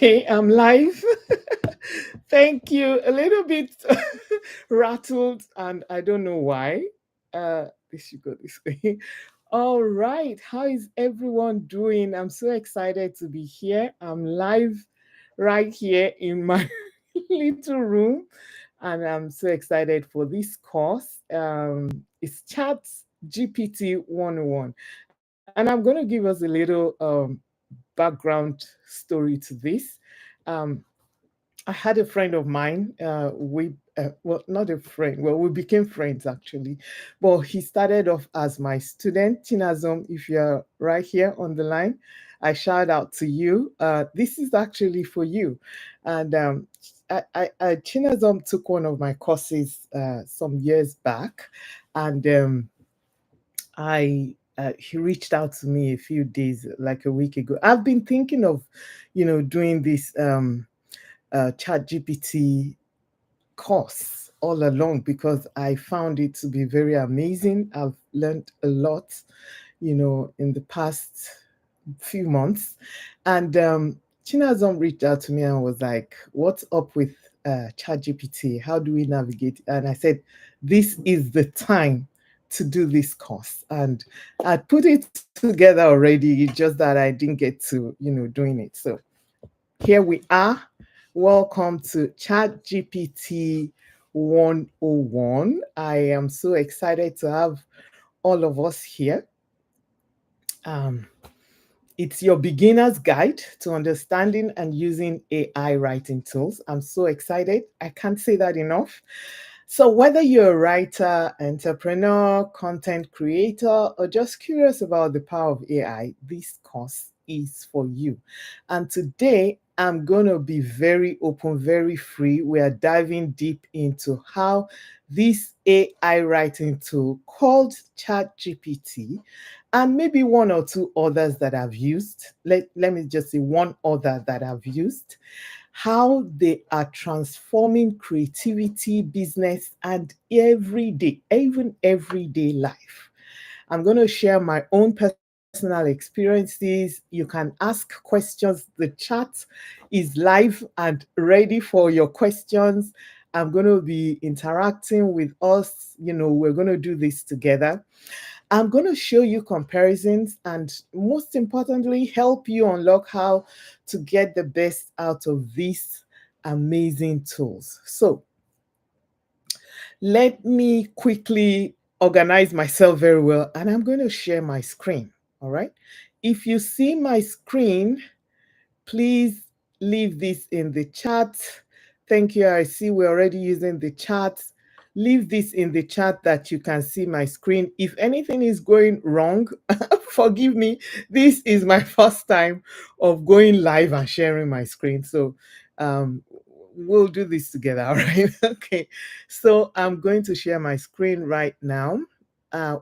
Okay, I'm live. Thank you. A little bit rattled, and I don't know why. This should go this way. All right. How is everyone doing? I'm so excited to be here. I'm live right here in my little room, and I'm so excited for this course. It's Chat GPT 101, and I'm going to give us a little background story to this. Um, I had a friend of mine. Well, not a friend. Well, we became friends actually, but he started off as my student. Chinazom, if you're right here on the line, I shout out to you. This is actually for you. And Chinazom took one of my courses some years back, and I he reached out to me a few days, like a week ago. I've been thinking of, doing this Chat GPT course all along because I found it to be very amazing. I've learned a lot, in the past few months. And Chinazom reached out to me and was like, "What's up with ChatGPT? How do we navigate?" And I said, "This is the time to do this course." And I put it together already, just that I didn't get to, doing it. So here we are. Welcome to ChatGPT 101. I am so excited to have all of us here. Um, it's your beginner's guide to understanding and using AI writing tools. I'm so excited. I can't say that enough. So, whether you're a writer, entrepreneur, content creator, or just curious about the power of AI, this course is for you. And today, I'm going to be very open, very free. We are diving deep into how this AI writing tool called ChatGPT and maybe one or two others that I've used. Let me just say one other that I've used, how they are transforming creativity, business, and even everyday life. I'm going to share my own personal experiences. You can ask questions. The chat is live and ready for your questions. I'm going to be interacting with us. We're going to do this together. I'm going to show you comparisons and, most importantly, help you unlock how to get the best out of these amazing tools. So, let me quickly organize myself very well, and I'm going to share my screen. All right. If you see my screen, please leave this in the chat. Thank you. I see we're already using the chat. Leave this in the chat that you can see my screen. If anything is going wrong, forgive me. This is my first time of going live and sharing my screen. So um, we'll do this together. All right. Okay. So I'm going to share my screen right now.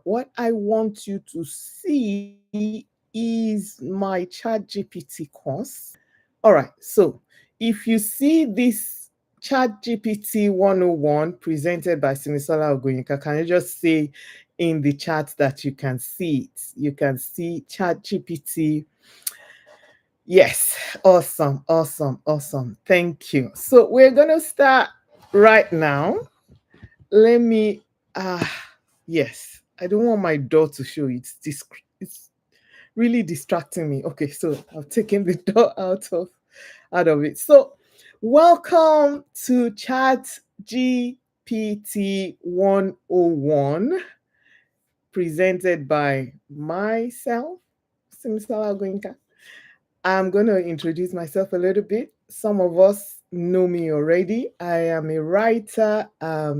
What I want you to see is my ChatGPT course. All right. So if you see this ChatGPT 101 presented by Simisola Ogoyinka, can you just say in the chat that you can see it? You can see ChatGPT. Yes. Awesome. Awesome. Awesome. Thank you. So we're going to start right now. Let me yes. I don't want my door to show. It's really distracting me. Okay, so I've taken the door out of it. So welcome to Chat GPT 101, presented by myself, Simisala Goinka. I'm going to introduce myself a little bit. Some of us know me already. I am a writer, a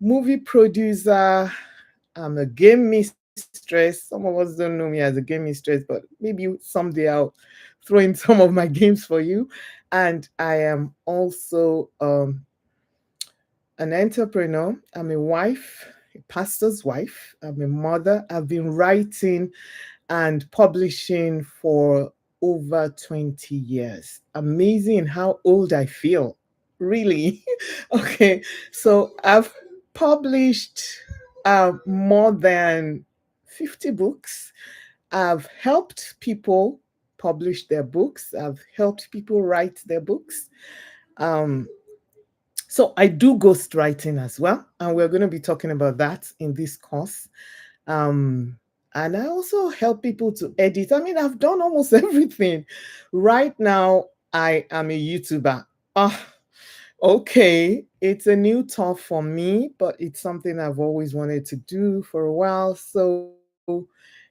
movie producer. I'm a game mistress. Some of us don't know me as a game mistress, but maybe someday I'll throw in some of my games for you. And I am also an entrepreneur. I'm a wife, a pastor's wife. I'm a mother. I've been writing and publishing for over 20 years. Amazing how old I feel. Really. Okay. So I've published more than 50 books. I've helped people published their books. I've helped people write their books. Um, so I do ghostwriting as well, and we're going to be talking about that in this course. Um, and I also help people to edit. I mean, I've done almost everything. Right now, I am a YouTuber. Ah, okay, it's a new tough for me, but it's something I've always wanted to do for a while. So,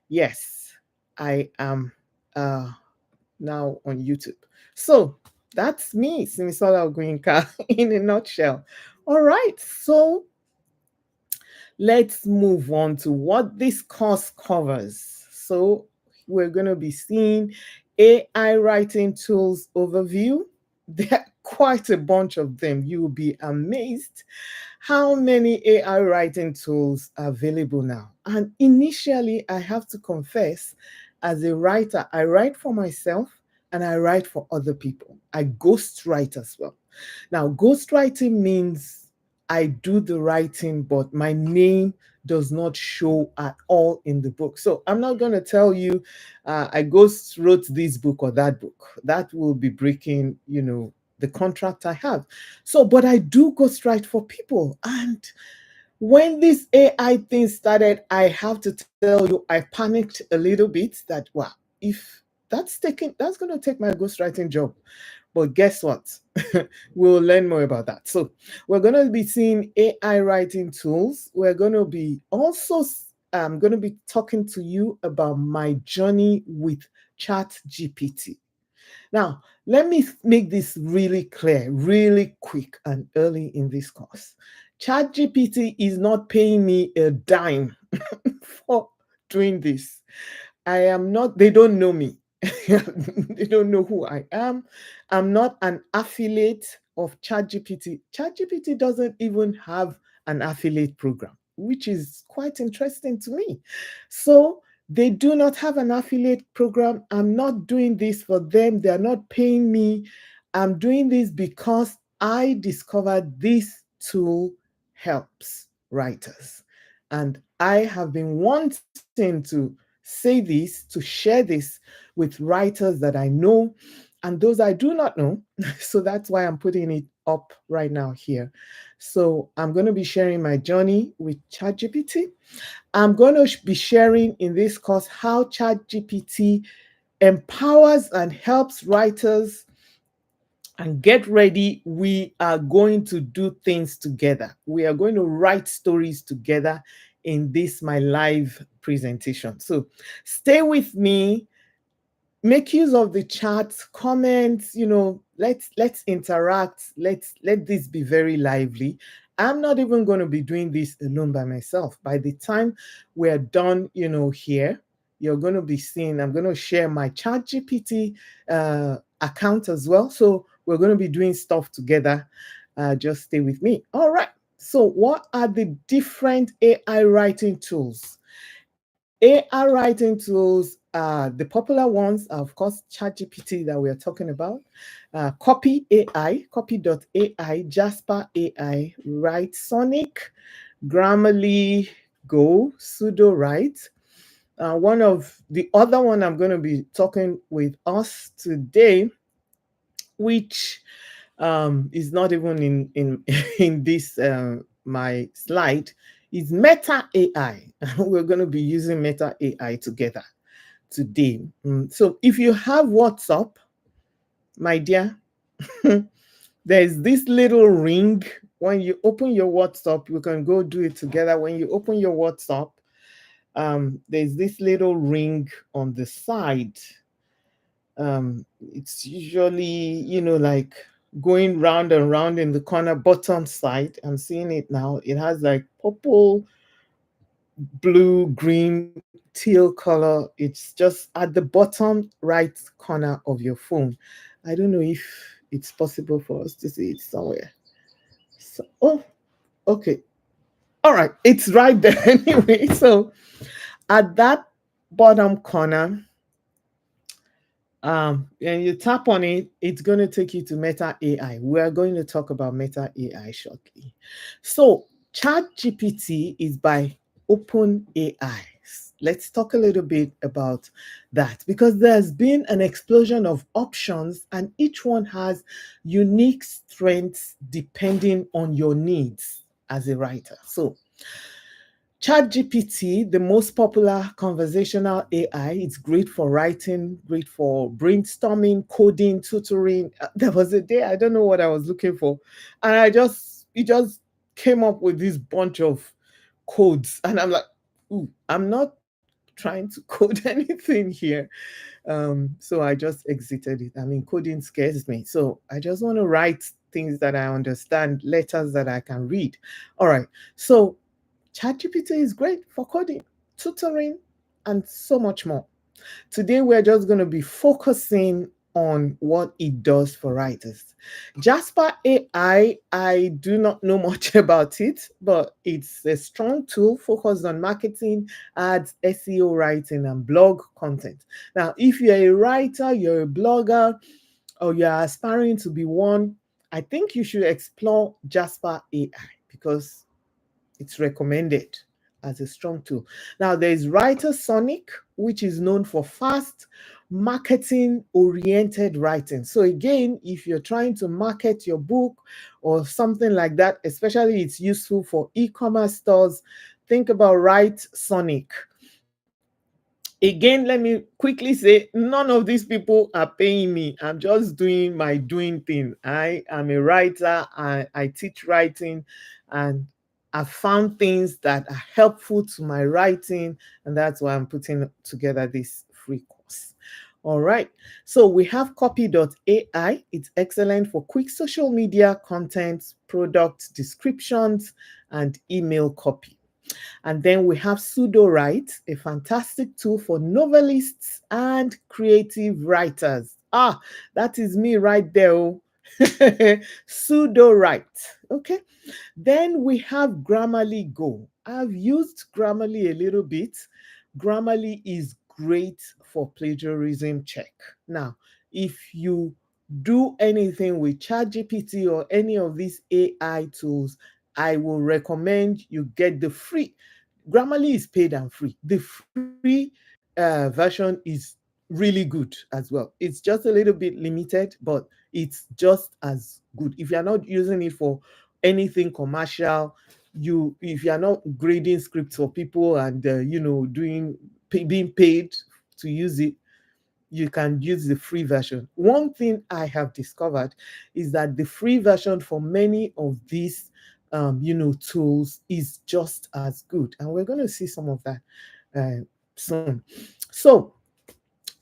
yes, I am uh, now on YouTube. So that's me, Simisola Ogwinka, in a nutshell. All right, so let's move on to what this course covers. So we're going to be seeing AI writing tools overview. There are quite a bunch of them. You will be amazed how many AI writing tools are available now. And initially, I have to confess, as a writer, I write for myself and I write for other people. I ghostwrite as well. Now, ghostwriting means I do the writing, but my name does not show at all in the book. So I'm not going to tell you I ghost wrote this book or that book. That will be breaking, the contract I have. So, but I do ghostwrite for people. And when this AI thing started, I have to tell you, I panicked a little bit that, wow, if that's going to take my ghostwriting job. But guess what? We'll learn more about that. So we're going to be seeing AI writing tools. We're going to be also going to be talking to you about my journey with ChatGPT. Now, let me make this really clear, really quick and early in this course. ChatGPT is not paying me a dime for doing this. I am not, they don't know me. They don't know who I am. I'm not an affiliate of ChatGPT. ChatGPT doesn't even have an affiliate program, which is quite interesting to me. So they do not have an affiliate program. I'm not doing this for them. They're not paying me. I'm doing this because I discovered this tool helps writers. And I have been wanting to say this, to share this with writers that I know and those I do not know. So that's why I'm putting it up right now here. So I'm going to be sharing my journey with ChatGPT. I'm going to be sharing in this course how ChatGPT empowers and helps writers. And get ready, we are going to do things together. We are going to write stories together in this my live presentation. So stay with me, make use of the chat, comments, let's interact. Let this be very lively. I'm not even going to be doing this alone by myself. By the time we're done, here, you're going to be seeing, I'm going to share my ChatGPT account as well. So we're going to be doing stuff together. Just stay with me. All right. So what are the different AI writing tools? AI writing tools, the popular ones are, of course, ChatGPT that we are talking about, Copy AI, Copy.ai, Jasper AI, Write Sonic, Grammarly Go, Pseudo Write. One of the other one I'm going to be talking with us today, which is not even in in this my slide, is Meta AI. We're going to be using Meta AI together today. So if you have WhatsApp, my dear, there's this little ring. When you open your WhatsApp, you can go do it together. When you open your WhatsApp, there's this little ring on the side. It's usually, like going round and round in the corner bottom side. I'm seeing it now. It has like purple, blue, green, teal color. It's just at the bottom right corner of your phone. I don't know if it's possible for us to see it somewhere. So, oh, okay. All right. It's right there anyway. So at that bottom corner, and you tap on it, it's going to take you to Meta AI. We're going to talk about Meta AI shortly. So ChatGPT is by OpenAI. Let's talk a little bit about that, because there's been an explosion of options and each one has unique strengths depending on your needs as a writer. So, ChatGPT, the most popular conversational AI, it's great for writing, great for brainstorming, coding, tutoring. There was a day I don't know what I was looking for, and it just came up with this bunch of codes, and I'm like, ooh, I'm not trying to code anything here. So I just exited it. I mean, coding scares me. So I just want to write things that I understand, letters that I can read. All right. So ChatGPT is great for coding, tutoring, and so much more. Today, we're just going to be focusing on what it does for writers. Jasper AI, I do not know much about it, but it's a strong tool focused on marketing, ads, SEO writing, and blog content. Now, if you're a writer, you're a blogger, or you're aspiring to be one, I think you should explore Jasper AI because it's recommended as a strong tool. Now, there's Writer Sonic, which is known for fast, marketing oriented writing. So, again, if you're trying to market your book or something like that, especially it's useful for e commerce stores, think about Write Sonic. Again, let me quickly say none of these people are paying me. I'm just doing my doing thing. I am a writer, I teach writing, and I found things that are helpful to my writing, and that's why I'm putting together this free course. All right. So we have copy.ai. It's excellent for quick social media content, product descriptions, and email copy. And then we have Pseudo-Write, a fantastic tool for novelists and creative writers. Ah, that is me right there. Oh. Pseudo-Write. Okay. Then we have Grammarly Go. I've used Grammarly a little bit. Grammarly is great for plagiarism check. Now, if you do anything with ChatGPT or any of these AI tools, I will recommend you get the free. Grammarly is paid and free. The free version is really good as well. It's just a little bit limited, but it's just as good. If you're not using it for anything commercial, if you're not grading scripts for people and being paid to use it, you can use the free version. One thing I have discovered is that the free version for many of these tools is just as good, and we're going to see some of that soon. So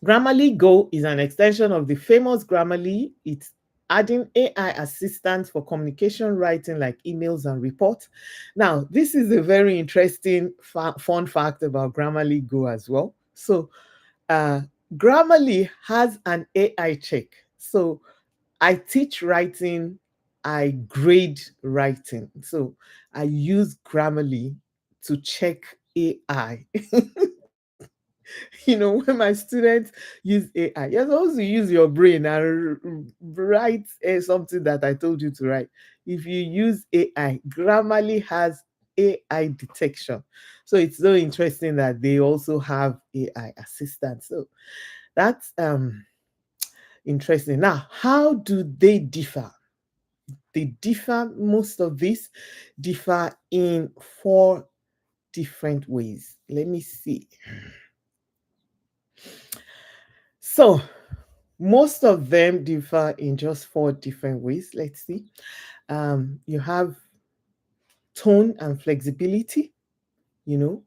Grammarly Go is an extension of the famous Grammarly. It's adding AI assistance for communication writing like emails and reports. Now, this is a very interesting fun fact about Grammarly Go as well. So uh, Grammarly has an AI check. So I teach writing, I grade writing. So I use Grammarly to check AI. When my students use AI, you're supposed to use your brain and write something that I told you to write. If you use AI, Grammarly has AI detection. So it's so interesting that they also have AI assistance. So that's interesting. Now, how do they differ? They differ, most of these differ in four different ways. Let me see. So, most of them differ in just four different ways. Let's see. You have tone and flexibility. You know,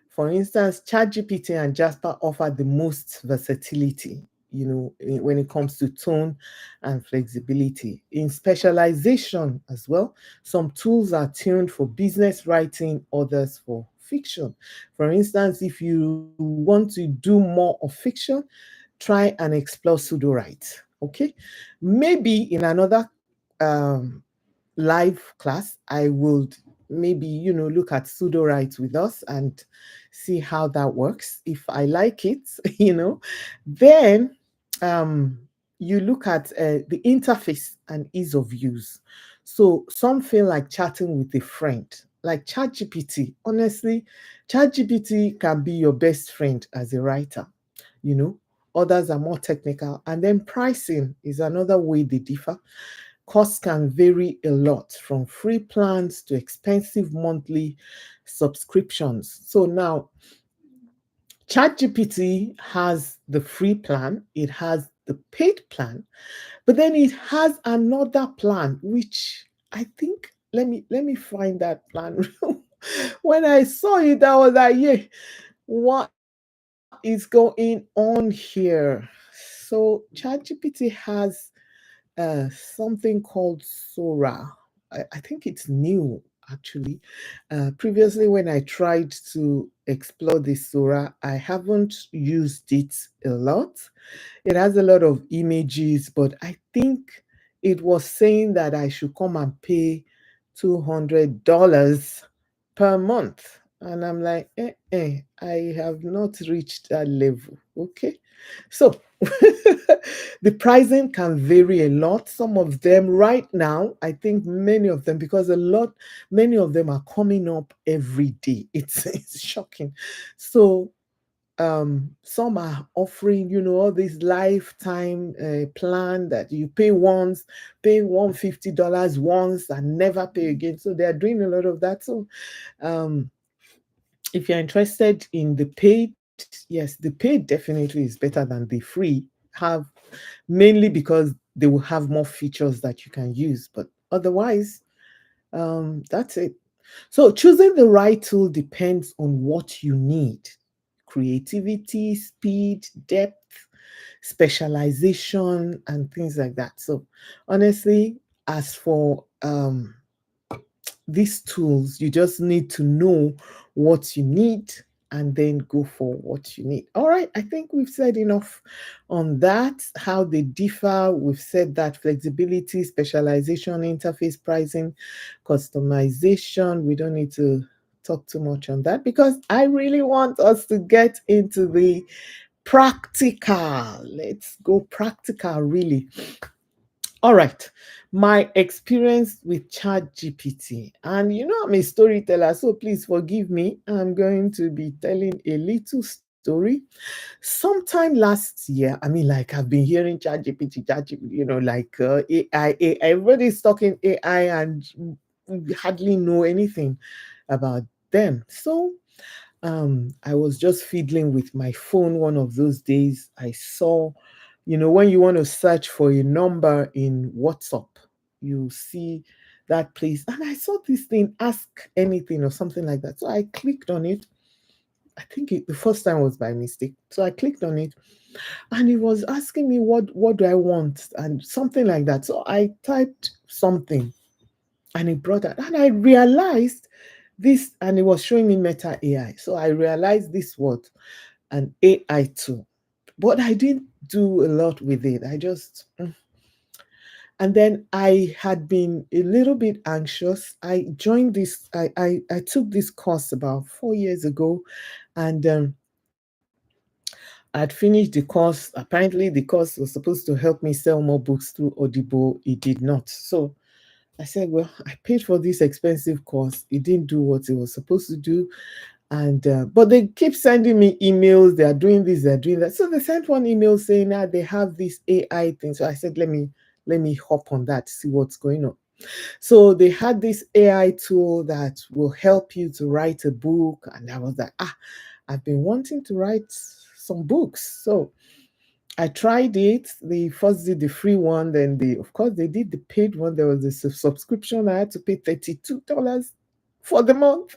for instance, ChatGPT and Jasper offer the most versatility, when it comes to tone and flexibility. In specialization as well, some tools are tuned for business writing, others for fiction. For instance, if you want to do more of fiction, try and explore pseudo-write. Okay, maybe in another um, live class, I would maybe look at pseudo-write with us and see how that works. If I like it, then um, you look at the interface and ease of use. So some feel like chatting with a friend. like ChatGPT. Honestly, ChatGPT can be your best friend as a writer. You know, others are more technical. And then pricing is another way they differ. Costs can vary a lot from free plans to expensive monthly subscriptions. So now ChatGPT has the free plan, it has the paid plan, but then it has another plan, which I think let me find that plan. When I saw it, I was like, yeah, what is going on here? So ChatGPT has something called Sora. I think it's new actually. Previously, when I tried to explore this Sora, I haven't used it a lot. It has a lot of images, but I think it was saying that I should come and pay $200 per month. And I'm like, I have not reached that level. Okay. So the pricing can vary a lot. Some of them right now, I think many of them, because many of them are coming up every day. It's shocking. So some are offering, all this lifetime plan that you pay once, pay $150 once and never pay again. So they are doing a lot of that. So um if you're interested in the paid, yes, the paid definitely is better than the free. Have Mainly because they will have more features that you can use, but otherwise, that's it. So choosing the right tool depends on what you need: creativity, speed, depth, specialization, and things like that. So honestly, as for these tools, you just need to know what you need and then go for what you need. All right, I think we've said enough on that, how they differ. We've said that flexibility, specialization, interface pricing, customization. We don't need to talk too much on that because I really want us to get into the practical. Let's go practical, really. All right. My experience with ChatGPT. And I'm a storyteller, so please forgive me. I'm going to be telling a little story. Sometime last year, I mean, like I've been hearing ChatGPT, like AI. Everybody's talking AI and we hardly know anything about them. So I was just fiddling with my phone one of those days. I saw, when you want to search for a number in WhatsApp, you see that place. And I saw this thing, ask anything or something like that. So I clicked on it. I think the first time was by mistake. So I clicked on it and it was asking me what do I want and something like that. So I typed something and it brought that. And I realized this, and it was showing me Meta AI. So I realized this was an AI tool, but I didn't do a lot with it. And then I had been a little bit anxious. I took this course about 4 years ago, and I'd finished the course. Apparently, the course was supposed to help me sell more books through Audible. It did not. So I said, well, I paid for this expensive course. It didn't do what it was supposed to do. And but they keep sending me emails. They are doing this, they're doing that. So they sent one email saying that they have this AI thing. So I said, let me hop on that, see what's going on. So they had this AI tool that will help you to write a book. And I was like, I've been wanting to write some books. So I tried it. They first did the free one, then of course they did the paid one. There was a subscription. I had to pay $32 for the month.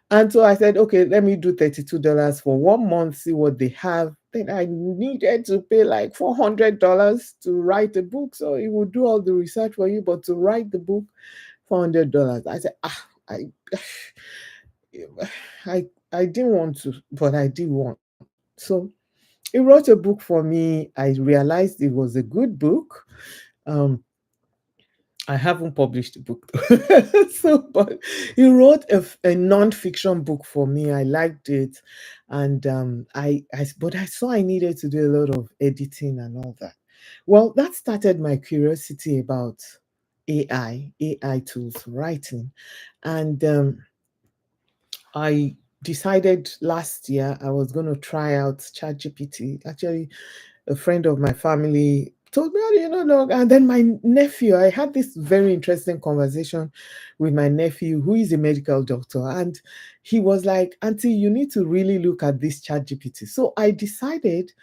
And so I said, okay, let me do $32 for 1 month, see what they have. Then I needed to pay like $400 to write a book. So it would do all the research for you, but to write the book, $400. I said, I I didn't want to, but I did want. So he wrote a book for me. I realized it was a good book. Um, I haven't published a book though. So, but he wrote a non-fiction book for me. I liked it, and but I saw I needed to do a lot of editing and all that. Well, that started my curiosity about AI tools for writing, and I decided last year I was going to try out ChatGPT. Actually, a friend of my family told me, "Oh, no." And then my nephew, I had this very interesting conversation with my nephew, who is a medical doctor. And he was like, Auntie, you need to really look at this ChatGPT. So I decided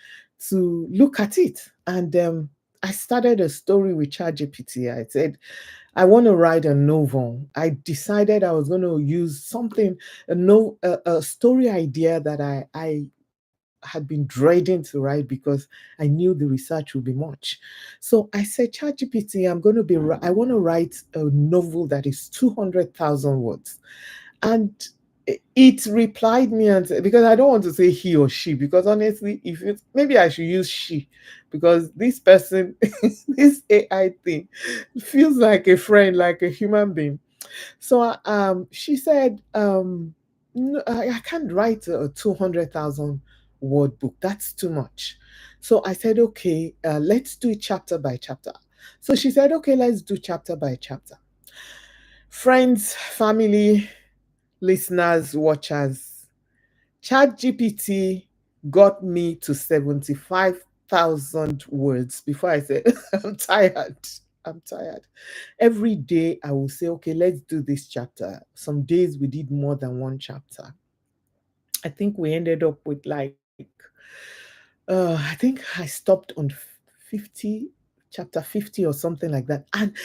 to look at it. And I started a story with ChatGPT. I said, I want to write a novel. I decided I was going to use something, a story idea that I had been dreading to write because I knew the research would be much. So I said, ChatGPT, I want to write a novel that is 200,000 words. And it replied me, and because I don't want to say he or she, because honestly, if it maybe I should use she, because this person, this AI thing, feels like a friend, like a human being. So she said, no, I can't write a 200,000 word book. That's too much. So I said, okay, let's do it chapter by chapter. So she said, okay, let's do chapter by chapter. Friends, family, listeners, watchers, ChatGPT got me to 75,000 words before I said, I'm tired. I'm tired. Every day I will say, okay, let's do this chapter. Some days we did more than one chapter. I think we ended up with I think I stopped on 50, chapter 50 or something like that. And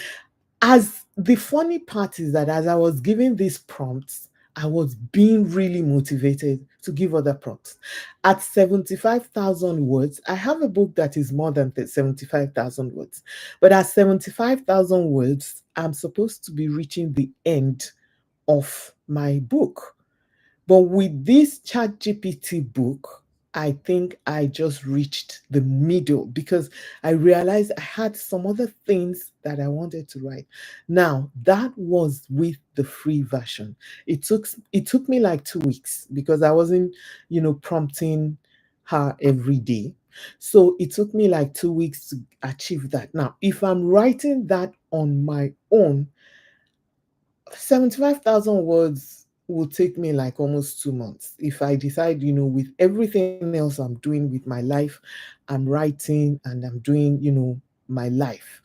as the funny part is that as I was giving these prompts, I was being really motivated to give other prompts. At 75,000 words, I have a book that is more than 75,000 words. But at 75,000 words, I'm supposed to be reaching the end of my book. But with this ChatGPT book, I think I just reached the middle because I realized I had some other things that I wanted to write. Now, that was with the free version. It took me like 2 weeks because I wasn't, prompting her every day. So it took me like 2 weeks to achieve that. Now, if I'm writing that on my own, 75,000 words will take me like almost 2 months. If I decide, with everything else I'm doing with my life, I'm writing and I'm doing, my life.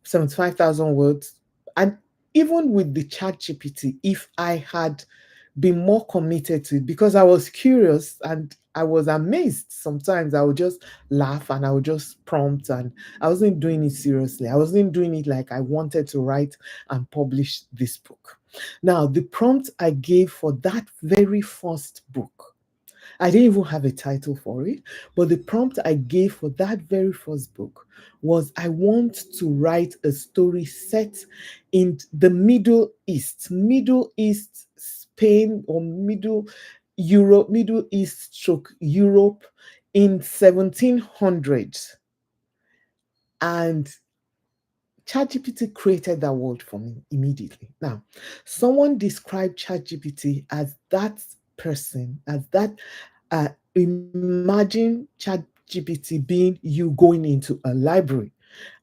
75,000 words. And even with the chat GPT, if I had been more committed to it, because I was curious and I was amazed. Sometimes I would just laugh and I would just prompt, and I wasn't doing it seriously. I wasn't doing it like I wanted to write and publish this book. Now, the prompt I gave for that very first book, I didn't even have a title for it, but the prompt I gave for that very first book was, I want to write a story set in the Middle East, Spain, or Middle East stroke Europe in 1700s. And ChatGPT created that world for me immediately. Now, someone described ChatGPT as that person, as that imagine ChatGPT being you going into a library,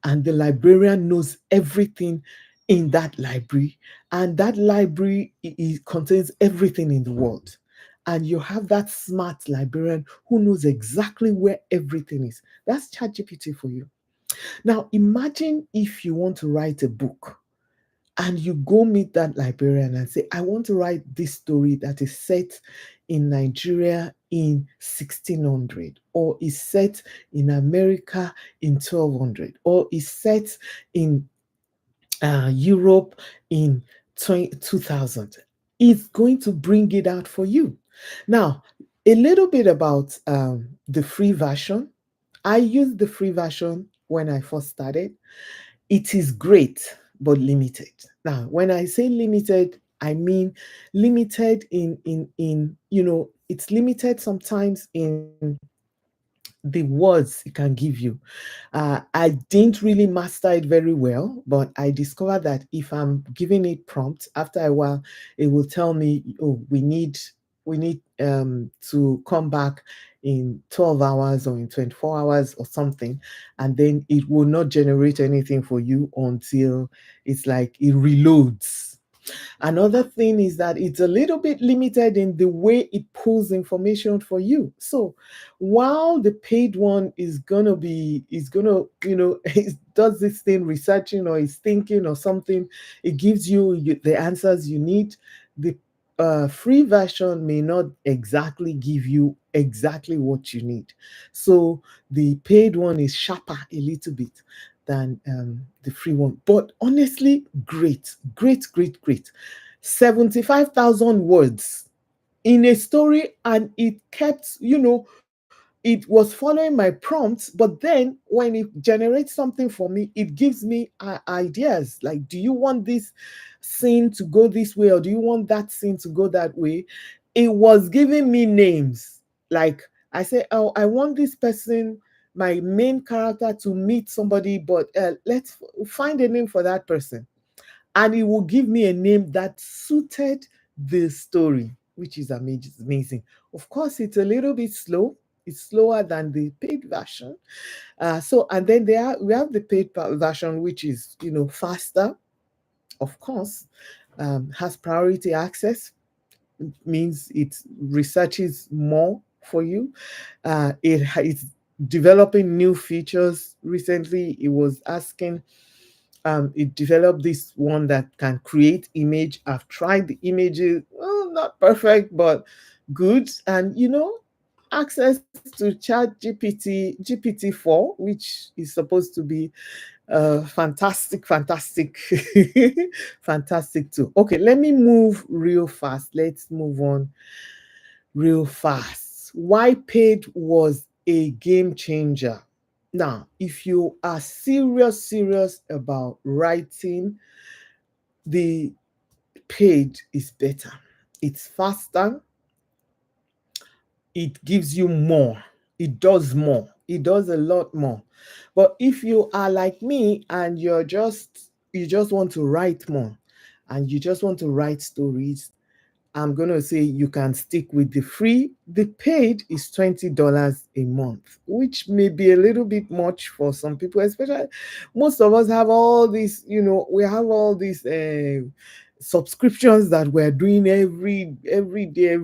and the librarian knows everything in that library, and that library contains everything in the world. And you have that smart librarian who knows exactly where everything is. That's ChatGPT for you. Now, imagine if you want to write a book and you go meet that librarian and say, I want to write this story that is set in Nigeria in 1600, or is set in America in 1200, or is set in Europe in 2000. It's going to bring it out for you. Now, a little bit about the free version. I used the free version when I first started. It is great, but limited. Now, when I say limited, I mean limited in it's limited sometimes in the words it can give you. I didn't really master it very well, but I discovered that if I'm giving it prompt, after a while, it will tell me, oh, we need to come back in 12 hours or in 24 hours or something, and then it will not generate anything for you until it's like it reloads. Another thing is that it's a little bit limited in the way it pulls information for you. So while the paid one is gonna, it does this thing researching or is thinking or something, it gives you the answers you need. The free version may not exactly give you exactly what you need. So the paid one is sharper a little bit than the free one. But honestly, great, great, great, great. 75,000 words in a story, and it kept, it was following my prompts, but then when it generates something for me, it gives me ideas like, do you want this scene to go this way, or do you want that scene to go that way? It was giving me names. Like, I say, oh, I want this person, my main character, to meet somebody, but let's find a name for that person, and it will give me a name that suited the story, which is amazing. Of course, it's a little bit slow. It's slower than the paid version. And then we have the paid version, which is faster. Of course, has priority access, means it researches more for you. It's developing new features. Recently, it was asking, it developed this one that can create image. I've tried the images, well, not perfect, but good. And access to GPT 4, which is supposed to be fantastic, fantastic, fantastic too. Okay, let me move real fast. Let's move on real fast. Why paid was a game changer. Now, if you are serious about writing, the paid is better. It's faster, it gives you more, it does more, it does a lot more. But if you are like me and you just want to write more, and you just want to write stories, I'm going to say you can stick with the free. The paid is $20 a month, which may be a little bit much for some people, especially most of us have all these, we have all these subscriptions that we're doing every day.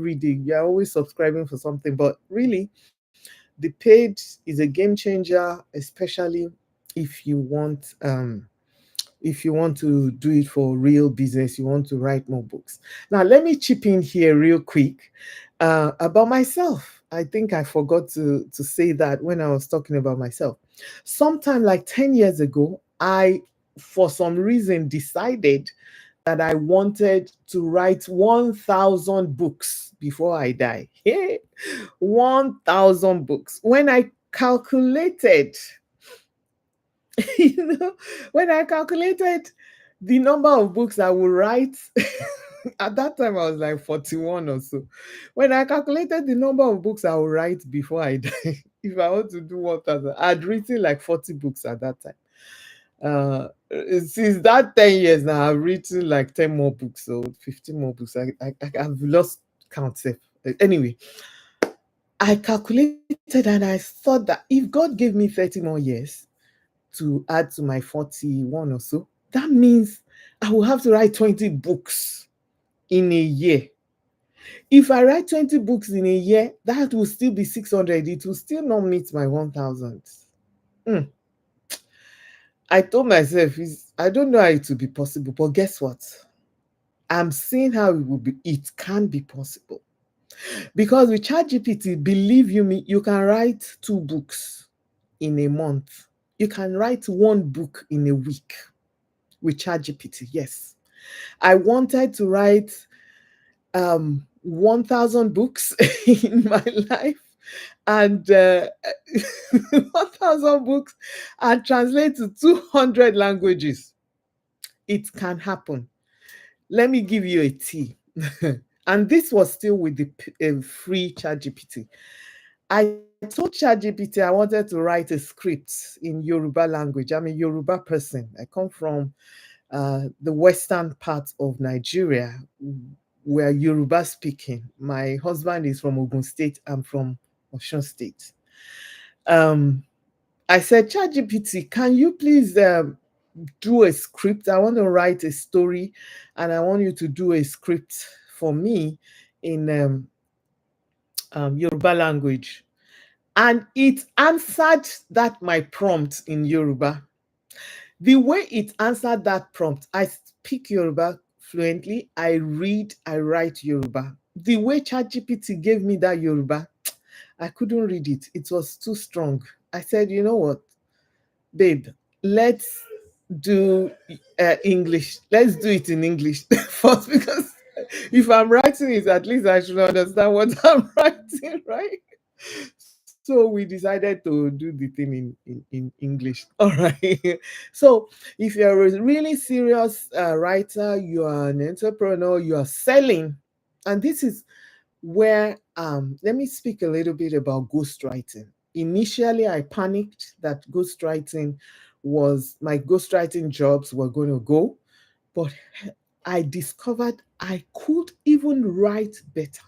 You're always subscribing for something. But really, the paid is a game changer, especially if you want to do it for real business, you want to write more books. Now, let me chip in here real quick about myself. I think I forgot to say that when I was talking about myself. Sometime like 10 years ago, I, for some reason, decided that I wanted to write 1,000 books before I die. 1,000 books. When I calculated, you know, when I calculated the number of books I would write, at that time I was like 41 or so. When I calculated the number of books I would write before I die, if I want to do 1,000, I'd written like 40 books at that time. Since that 10 years now, I've written like 10 more books or 15 more books. I've lost count. Anyway, I calculated and I thought that if God gave me 30 more years to add to my 41 or so, that means I will have to write 20 books in a year. If I write 20 books in a year, that will still be 600. It will still not meet my 1,000. I told myself, I don't know how it will be possible, but guess what? I'm seeing how it can be possible. Because with ChatGPT, believe you me, you can write 2 books in a month. You can write 1 book in a week with ChatGPT. Yes. I wanted to write 1,000 books in my life, and 1,000 books, and translate to 200 languages. It can happen. Let me give you a tea. And this was still with the free ChatGPT. I told ChatGPT I wanted to write a script in Yoruba language. I'm a Yoruba person. I come from the western part of Nigeria. We're Yoruba speaking. My husband is from Ogun State. I'm from Osun State. I said, ChatGPT, can you please do a script. I want to write a story, and I want you to do a script for me in Yoruba language. And it answered that my prompt in Yoruba. The way it answered that prompt, I speak Yoruba fluently, I read, I write Yoruba. The way ChatGPT gave me that Yoruba, I couldn't read it. It was too strong. I said, you know what, babe, let's do English. Let's do it in English first, because if I'm writing it, at least I should understand what I'm writing, right? So we decided to do the thing in English. All right. So if you're a really serious writer, you are an entrepreneur, you are selling, and this is where let me speak a little bit about ghostwriting. Initially, I panicked that ghostwriting was my ghostwriting jobs were going to go, but I discovered I could even write better.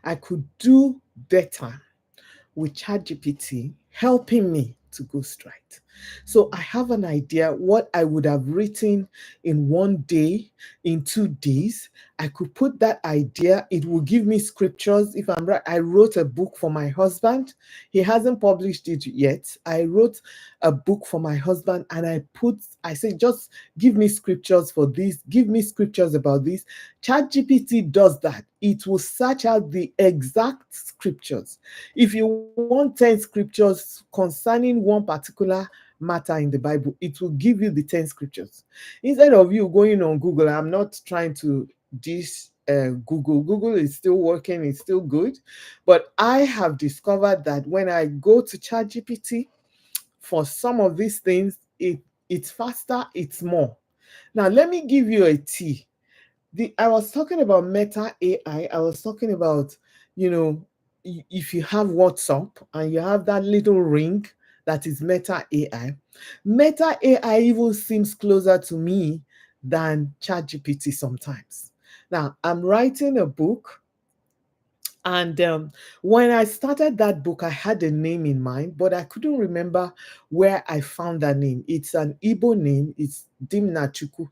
I could do better with ChatGPT helping me to ghostwrite. So I have an idea what I would have written in 1 day, in 2 days. I could put that idea, it will give me scriptures. If I'm right, I wrote a book for my husband. He hasn't published it yet. I wrote a book for my husband, and I said, just give me scriptures for this, give me scriptures about this. ChatGPT does that. It will search out the exact scriptures. If you want 10 scriptures concerning one particular matter in the Bible, it will give you the 10 scriptures. Instead of you going on Google, I'm not trying to dish Google. Google is still working, it's still good. But I have discovered that when I go to ChatGPT for some of these things, it's faster, it's more. Now, let me give you a T. I was talking about Meta AI. I was talking about, you know, if you have WhatsApp and you have that little ring that is Meta AI. Meta AI even seems closer to me than ChatGPT sometimes. Now, I'm writing a book, and when I started that book, I had a name in mind, but I couldn't remember where I found that name. It's an Igbo name. It's Dimnachuku.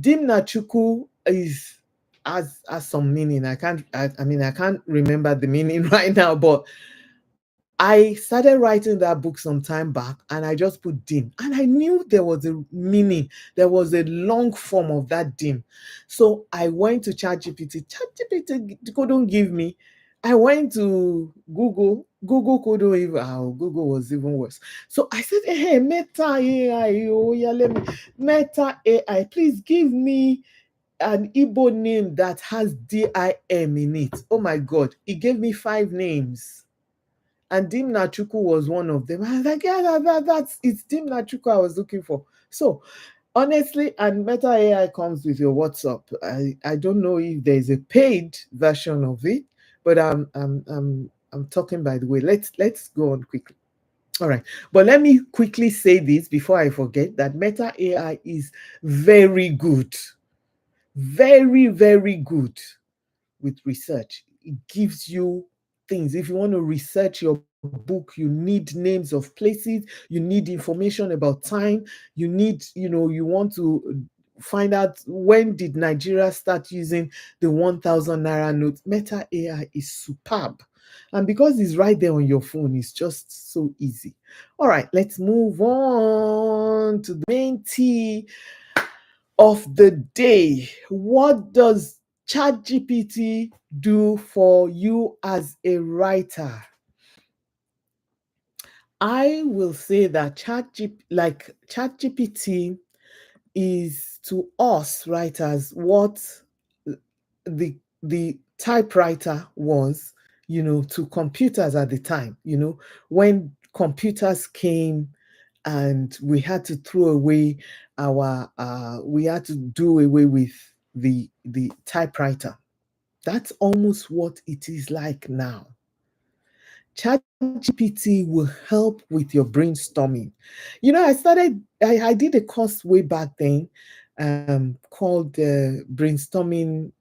Dimnachuku is has some meaning. I mean, I can't remember the meaning right now, but I started writing that book some time back, and I just put dim, and I knew there was a meaning. There was a long form of that dim. So I went to ChatGPT. ChatGPT couldn't give me. I went to Google. Google couldn't even. Oh, Google was even worse. So I said, "Hey, Meta AI, oh yeah, let me Meta AI, please give me an Igbo name that has DIM in it." Oh my God, it gave me 5 names. And Dim Nachuku was one of them. I was like, yeah, that's it's Dim Nachuku I was looking for. So honestly, and Meta AI comes with your WhatsApp. I don't know if there's a paid version of it, but I'm talking by the way. Let's go on quickly. All right. But let me quickly say this before I forget that Meta AI is very good. Very, very good with research. It gives you things. If you want to research your book, you need names of places, you need information about time, you need, you want to find out when did Nigeria start using the 1000 naira note. Meta AI is superb. And because it's right there on your phone, it's just so easy. All right, let's move on to the main tea of the day. What does ChatGPT do for you as a writer? I will say that ChatGPT is to us writers what the typewriter was, to computers at the time. When computers came and we had to throw away we had to do away with the typewriter. That's almost what it is like now. ChatGPT will help with your brainstorming. I did a course way back then called the Brainstorming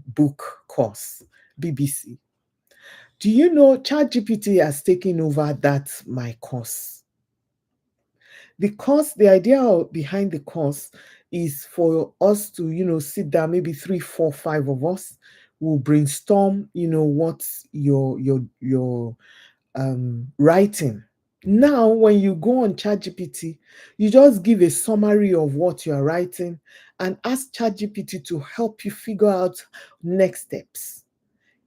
Book Course, BBC. Do you know ChatGPT has taken over that my course? The idea behind the course is for us to, sit down, maybe three, four, five of us will brainstorm, what's your writing. Now, when you go on ChatGPT, you just give a summary of what you are writing and ask ChatGPT to help you figure out next steps.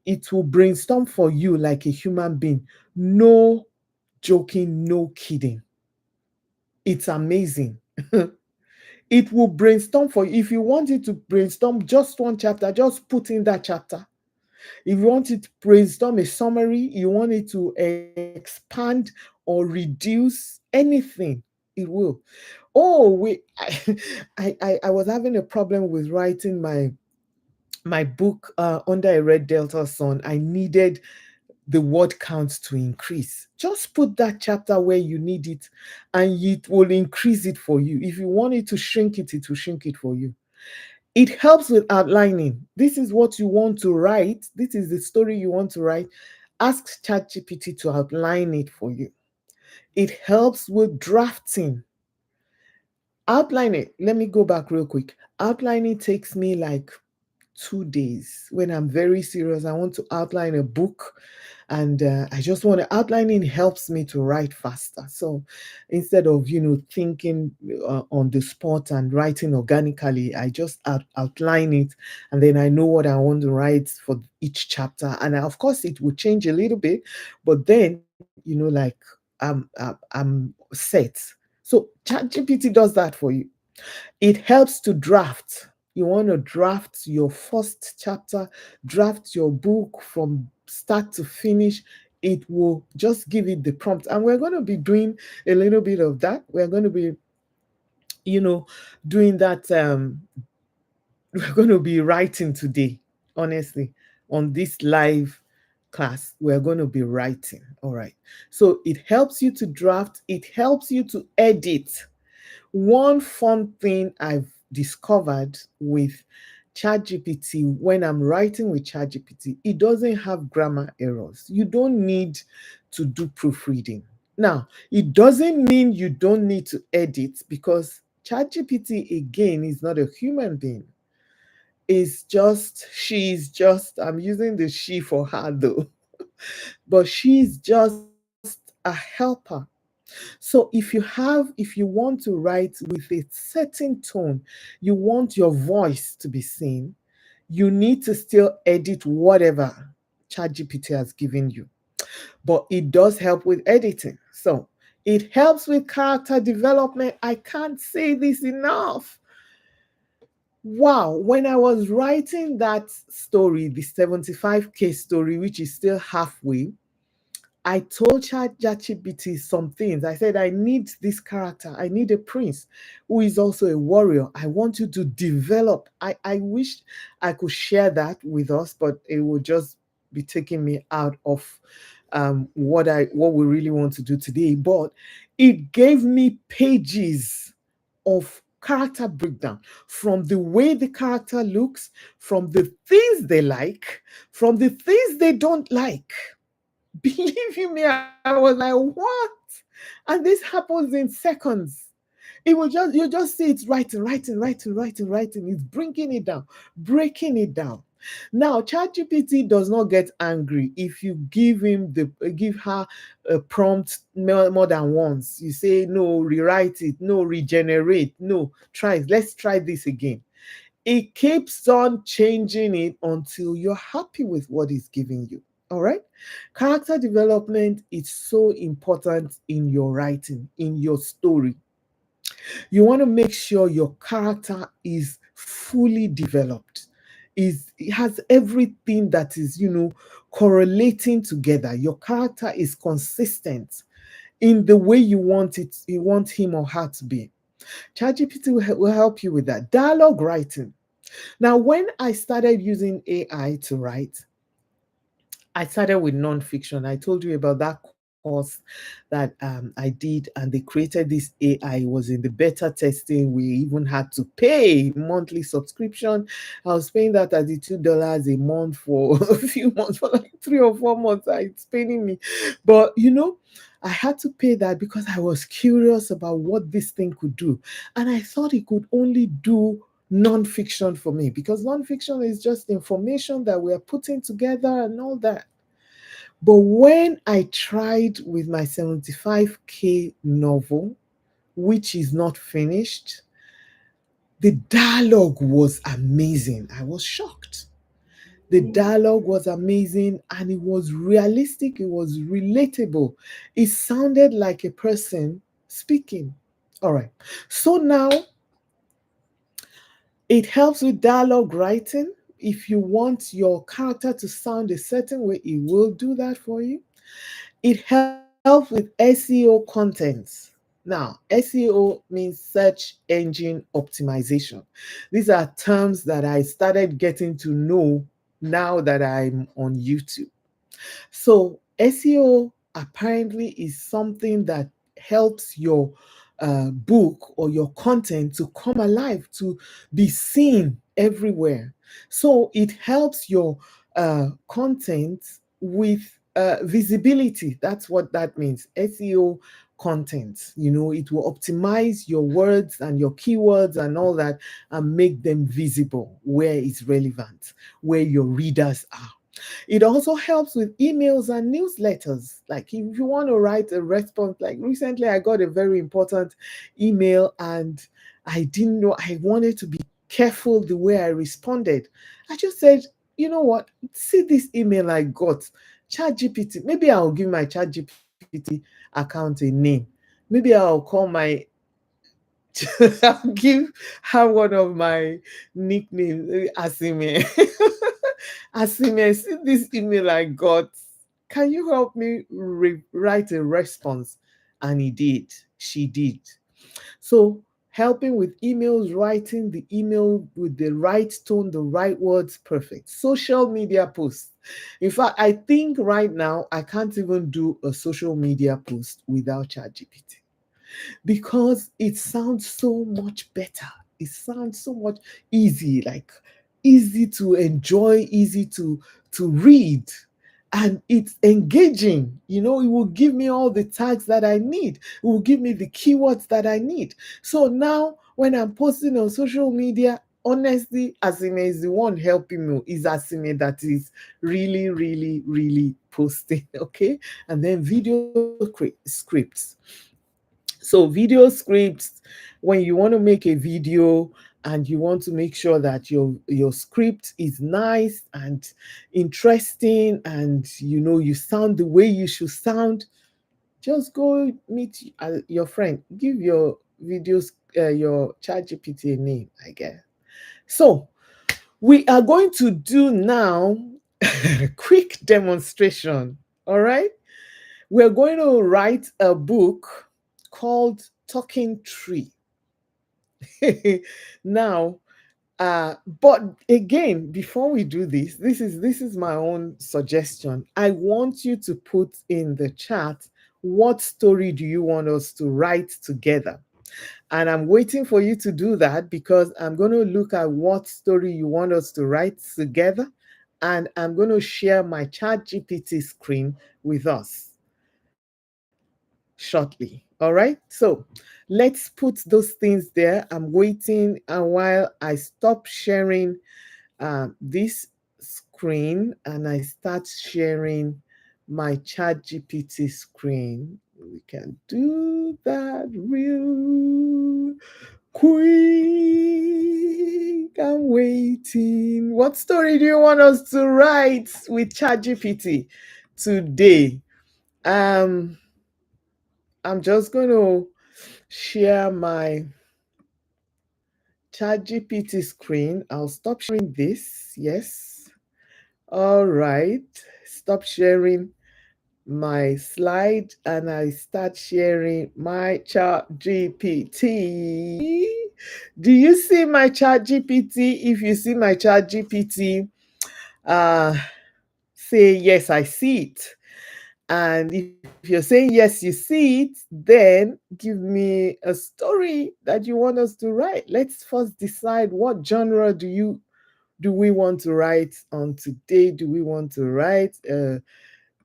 It will brainstorm for you like a human being. No joking, no kidding. It's amazing. It will brainstorm for you. If you want it to brainstorm just one chapter, just put in that chapter. If you want it to brainstorm a summary, you want it to expand or reduce anything, it will. Oh, I was having a problem with writing my book under a red delta sun. I needed the word count to increase. Just put that chapter where you need it, and it will increase it for you. If you want it to shrink it, it will shrink it for you. It helps with outlining. This is what you want to write. This is the story you want to write. Ask ChatGPT to outline it for you. It helps with drafting. Outline it. Let me go back real quick. Outlining takes me like 2 days when I'm very serious. I want to outline a book, and I just want to outlining helps me to write faster. So instead of thinking on the spot and writing organically, I just outline it, and then I know what I want to write for each chapter. And of course, it will change a little bit, but then like I'm set. So ChatGPT does that for you. It helps to draft. You want to draft your first chapter, draft your book from start to finish. It will just give it the prompt. And we're going to be doing a little bit of that. We're going to be, you know, doing that. We're going to be writing today, honestly, on this live class. We're going to be writing. All right. So it helps you to draft, it helps you to edit. One fun thing I've discovered with ChatGPT, when I'm writing with ChatGPT, it doesn't have grammar errors. You don't need to do proofreading. Now, it doesn't mean you don't need to edit, because ChatGPT, again, is not a human being. She's just, I'm using the she for her though, but she's just a helper. So if you want to write with a certain tone, you want your voice to be seen, you need to still edit whatever ChatGPT has given you. But it does help with editing. So it helps with character development. I can't say this enough. Wow, when I was writing that story, the 75K story, which is still halfway, I told ChatGPT some things. I said, I need this character. I need a prince who is also a warrior. I want you to develop. I wish I could share that with us, but it would just be taking me out of what we really want to do today. But it gave me pages of character breakdown, from the way the character looks, from the things they like, from the things they don't like. Believe you me, I was like, what? And this happens in seconds. It will just, you just see it's writing. It's bringing it down, breaking it down. Now, ChatGPT does not get angry if you give her a prompt more than once. You say, no, rewrite it, no, regenerate, no, let's try this again. It keeps on changing it until you're happy with what it's giving you. All right. Character development is so important in your writing, in your story. You want to make sure your character is fully developed. It has everything that is, correlating together. Your character is consistent in the way you want him or her to be. ChatGPT will help you with that. Dialogue writing. Now, when I started using AI to write, I started with nonfiction. I told you about that course course that I did, and they created this AI. It was in the beta testing. We even had to pay monthly subscription. I was paying that $32 a month for a few months, for like 3 or 4 months. It's paining me. But I had to pay that because I was curious about what this thing could do. And I thought it could only do non-fiction for me, because non-fiction is just information that we're putting together and all that. But when I tried with my 75K novel, which is not finished, the dialogue was amazing. I was shocked. The dialogue was amazing, and it was realistic, it was relatable. It sounded like a person speaking. All right. So now it helps with dialogue writing. If you want your character to sound a certain way, it will do that for you. It helps with SEO content. Now, SEO means search engine optimization. These are terms that I started getting to know now that I'm on YouTube. So SEO apparently is something that helps your book or your content to come alive, to be seen everywhere. So it helps your content with visibility. That's what that means. SEO content. It will optimize your words and your keywords and all that, and make them visible where it's relevant, where your readers are. It also helps with emails and newsletters. Like if you want to write a response, like recently I got a very important email and I didn't know, I wanted to be careful the way I responded. I just said, you know what, see this email I got, ChatGPT. Maybe I'll give my ChatGPT account a name. Maybe I'll call my I'll give her one of my nicknames, Asime. Asime, see this email I got. Can you help me write a response? And he did. She did. So, helping with emails, writing the email with the right tone, the right words, perfect. Social media posts. In fact, I think right now I can't even do a social media post without ChatGPT, because it sounds so much better. It sounds so much like easy to enjoy, easy to read, and it's engaging. It will give me all the tags that I need. It will give me the keywords that I need. So now when I'm posting on social media, honestly, Asime is the one helping me. Is Asime that is really, really, really posting. Okay. And then video scripts. So video scripts, when you want to make a video and you want to make sure that your script is nice and interesting, and you sound the way you should sound, just go meet your friend, give your videos your ChatGPT a name, I guess. So we are going to do now a quick demonstration. All right, we're going to write a book called Talking Tree. Now, but again, before we do this is my own suggestion. I want you to put in the chat, what story do you want us to write together? And I'm waiting for you to do that, because I'm going to look at what story you want us to write together, and I'm going to share my ChatGPT screen with us shortly. All right. So let's put those things there. I'm waiting a while I stop sharing this screen and I start sharing my ChatGPT screen. We can do that real quick. I'm waiting. What story do you want us to write with ChatGPT today? Um, I'm just going to share my ChatGPT screen. I'll stop sharing this. Yes. All right. Stop sharing my slide and I start sharing my ChatGPT. Do you see my ChatGPT? If you see my ChatGPT, uh, say yes, I see it. And if you If you're saying yes, you see it, then give me a story that you want us to write. Let's first decide what genre do we want to write on today. Do we want to write a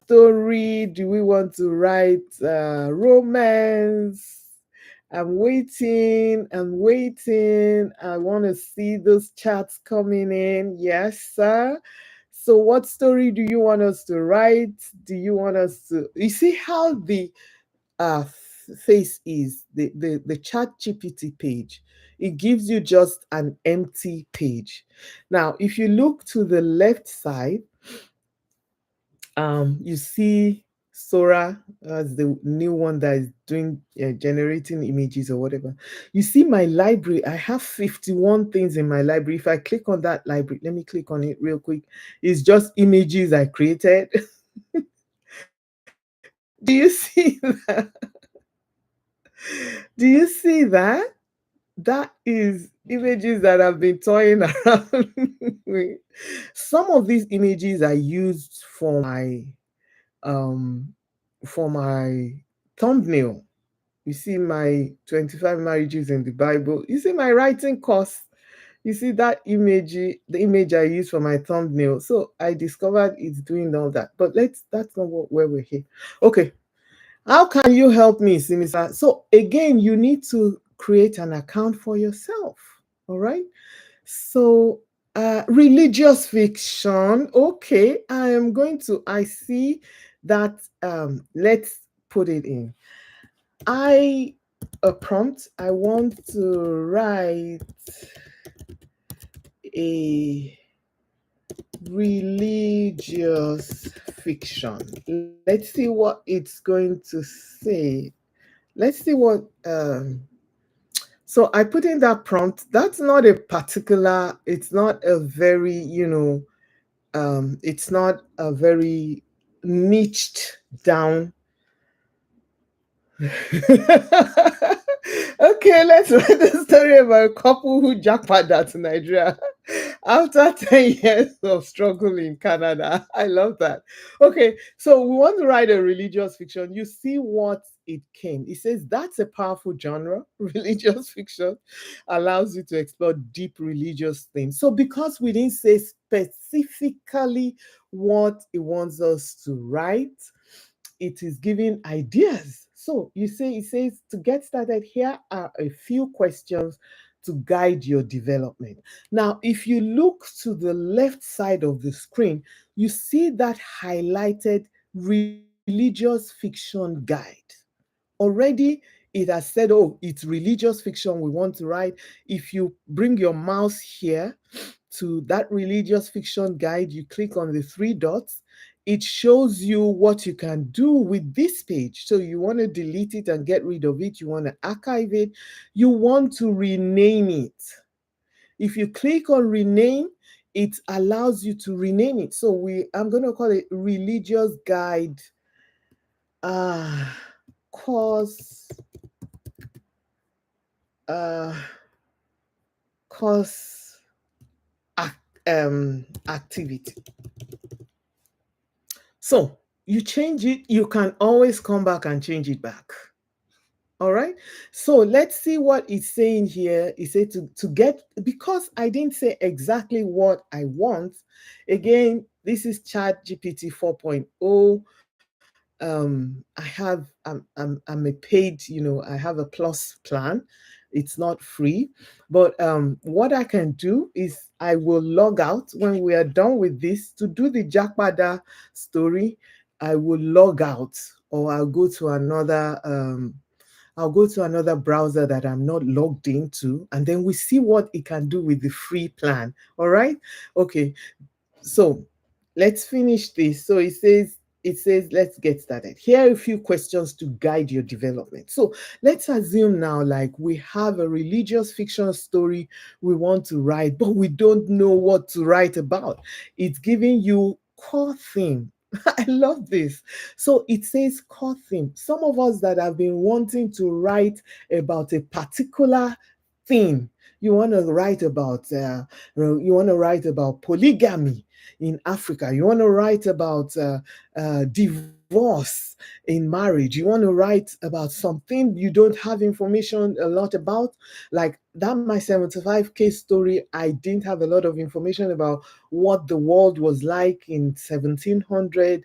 story? Do we want to write romance? I'm waiting. I'm waiting. I want to see those chats coming in. Yes, sir. So, what story do you want us to write? Do you want us to? You see how the face is the chat GPT page. It gives you just an empty page. Now, if you look to the left side, you see Sora as the new one that is doing generating images or whatever. You see my library. I have 51 things in my library. If I click on that library, let me click on it real quick. It's just images I created. Do you see that? Do you see that? That is images that have been toying around with. Some of these images I used um for my thumbnail. You see my 25 marriages in the Bible. You see my writing course. You see that image, the image I used for my thumbnail. So I discovered it's doing all that. But that's not where we're here. Okay. How can you help me, Simisa? So again, you need to create an account for yourself. All right. So religious fiction. Okay, I see that let's put it in. I a prompt. I want to write a religious fiction. Let's see what it's going to say. Let's see what so I put in that prompt. That's not a particular, it's not a very, it's not a very niched down. Okay, let's write the story about a couple who jackpot to Nigeria after 10 years of struggle in Canada. I love that. Okay, so we want to write a religious fiction. You see what it came. It says that's a powerful genre. Religious fiction allows you to explore deep religious themes. So because we didn't say specifically what it wants us to write, it is giving ideas. So it says to get started, here are a few questions to guide your development. Now, if you look to the left side of the screen, you see that highlighted religious fiction guide. Already it has said, oh, it's religious fiction we want to write. If you bring your mouse here to that religious fiction guide, you click on the three dots, it shows you what you can do with this page. So you want to delete it and get rid of it, you want to archive it, you want to rename it. If you click on rename, it allows you to rename it. So I'm going to call it religious guide course uh course activity. So you change it, you can always come back and change it back. All right. So let's see what it's saying here. It said to get, because I didn't say exactly what I want. Again, this is Chat GPT 4.0. I'm a paid, I have a plus plan. It's not free. But what I can do is I will log out when we are done with this. To do the Jackpada story, I will log out, or I'll go to another browser that I'm not logged into, and then we see what it can do with the free plan. All right. Okay. So let's finish this. So it says, let's get started. Here are a few questions to guide your development. So let's assume now, like, we have a religious fiction story we want to write, but we don't know what to write about. It's giving you core theme. I love this. So it says core theme. Some of us that have been wanting to write about a particular theme, You want to write about polygamy in Africa. You want to write about divorce in marriage. You want to write about something you don't have information a lot about. Like that my 75 case story, I didn't have a lot of information about what the world was like in 1700,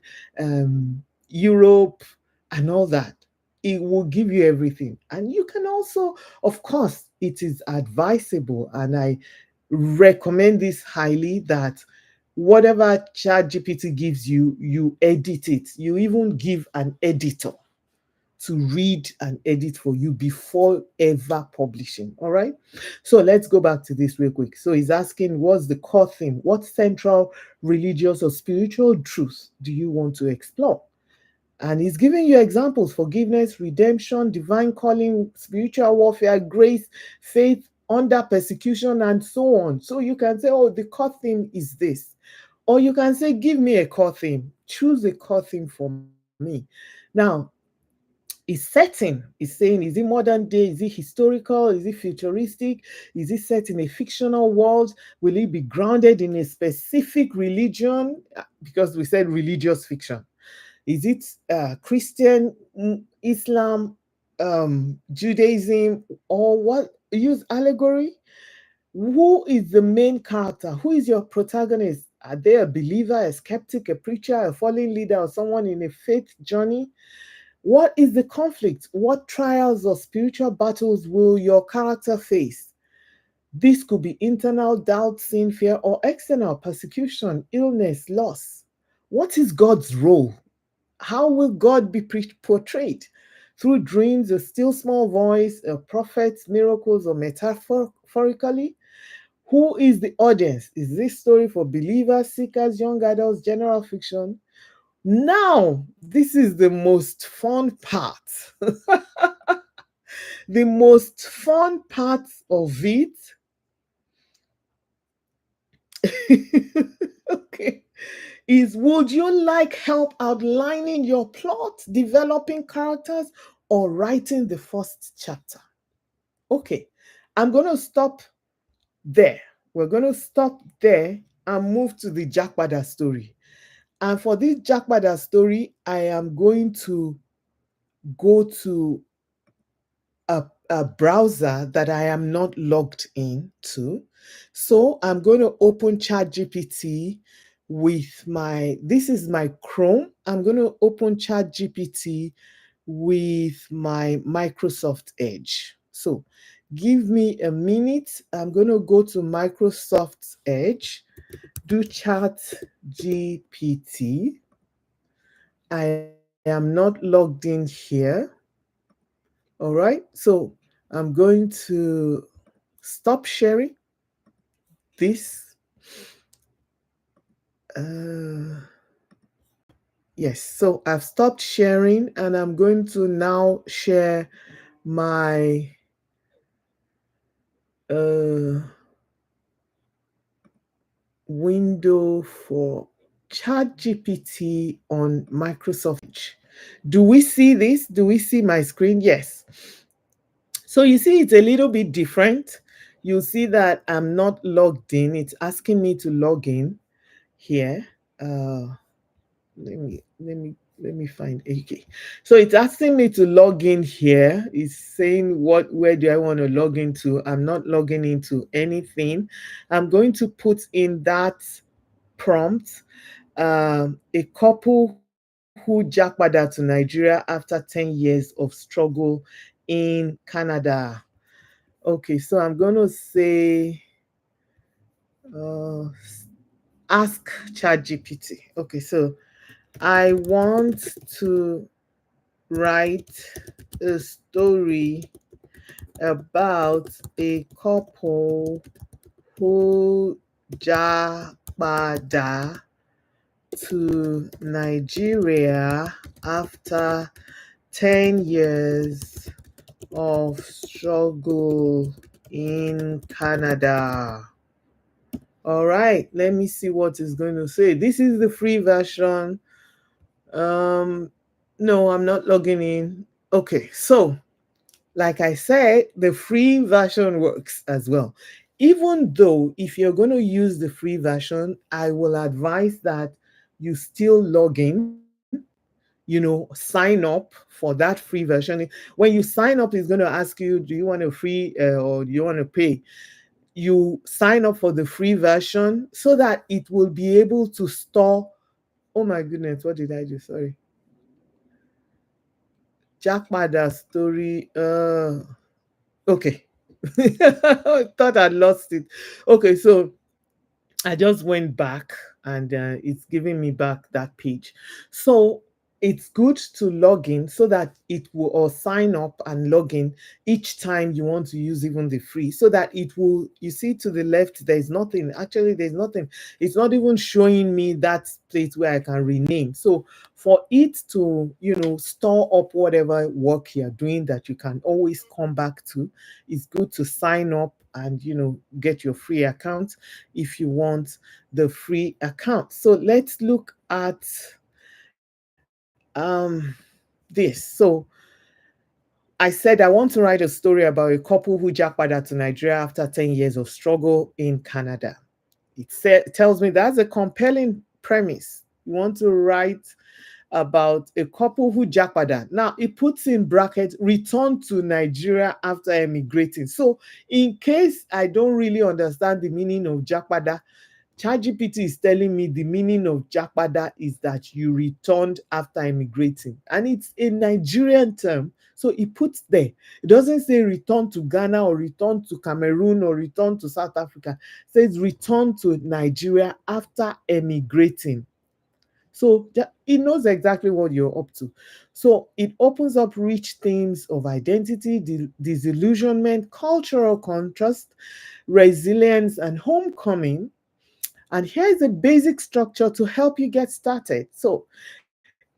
Europe, and all that. It will give you everything. And you can also, of course, it is advisable, and I recommend this highly, that whatever ChatGPT gives you, you edit it. You even give an editor to read and edit for you before ever publishing. All right. So let's go back to this real quick. So he's asking, what's the core theme? What central religious or spiritual truth do you want to explore? And he's giving you examples: forgiveness, redemption, divine calling, spiritual warfare, grace, faith under persecution, and so on. So you can say, oh, the core theme is this. Or you can say, give me a core theme. Choose a core theme for me. Now, is setting, is saying, is it modern day, is it historical, is it futuristic, is it set in a fictional world, will it be grounded in a specific religion? Because we said religious fiction. Is it Christian, Islam, Judaism, or what? Use allegory. Who is the main character? Who is your protagonist? Are they a believer, a skeptic, a preacher, a fallen leader, or someone in a faith journey? What is the conflict? What trials or spiritual battles will your character face? This could be internal doubt, sin, fear, or external persecution, illness, loss. What is God's role? How will God be portrayed? Through dreams, a still small voice, a prophet, miracles, or metaphorically? Who is the audience? Is this story for believers, seekers, young adults, general fiction? Now, this is the most fun part. The most fun part of it, okay, is, would you like help outlining your plot, developing characters, or writing the first chapter? Okay, I'm going to stop there. We're going to stop there and move to the Jackpada story. And for this Jackpada story, I am going to go to a browser that I am not logged in to. So I'm going to open ChatGPT with this is my Chrome. I'm going to open ChatGPT with my Microsoft Edge. So give me a minute. I'm going to go to Microsoft Edge, do ChatGPT. I am not logged in here. All right. So I'm going to stop sharing this. Uh, yes. So I've stopped sharing, and I'm going to now share my window for ChatGPT on Microsoft Edge. Do we see this? Do we see my screen? Yes. So you see, it's a little bit different. You'll see that I'm not logged in. It's asking me to log in here. Let me find AK. So it's asking me to log in here. It's saying where do I want to log into? I'm not logging into anything. I'm going to put in that prompt. A couple who jackpot to Nigeria after 10 years of struggle in Canada. Okay, so I'm going to say, uh, ask ChatGPT. Okay, so I want to write a story about a couple who jackpot to Nigeria after 10 years of struggle in Canada. All right, let me see what it's going to say. This is the free version. No, I'm not logging in. Okay, so Like I said, the free version works as well. Even though if you're going to use the free version, I will advise that you still log in, sign up for that free version. When you sign up, it's going to ask you, do you want a free or do you want to pay? You sign up for the free version so that it will be able to store. Oh my goodness, what did I do? Sorry. Jack Mada story. Okay. I thought I'd lost it. Okay, so I just went back and it's giving me back that page. So it's good to log in so that it will, or sign up and log in each time you want to use even the free, so that it will, you see to the left, there's nothing. Actually, there's nothing. It's not even showing me that place where I can rename. So for it to, store up whatever work you're doing that you can always come back to, it's good to sign up and, get your free account if you want the free account. So let's look at this. So I said I want to write a story about a couple who jackpotted to Nigeria after 10 years of struggle in Canada. Tells me that's a compelling premise. You want to write about a couple who jackpotted. Now it puts in brackets, returned to Nigeria after emigrating. So in case I don't really understand the meaning of jackpotted, ChatGPT is telling me the meaning of jackpotted is that you returned after immigrating. And it's a Nigerian term. So it puts there. It doesn't say return to Ghana or return to Cameroon or return to South Africa. It says return to Nigeria after emigrating. So it knows exactly what you're up to. So it opens up rich themes of identity, disillusionment, cultural contrast, resilience, and homecoming. And here's a basic structure to help you get started. So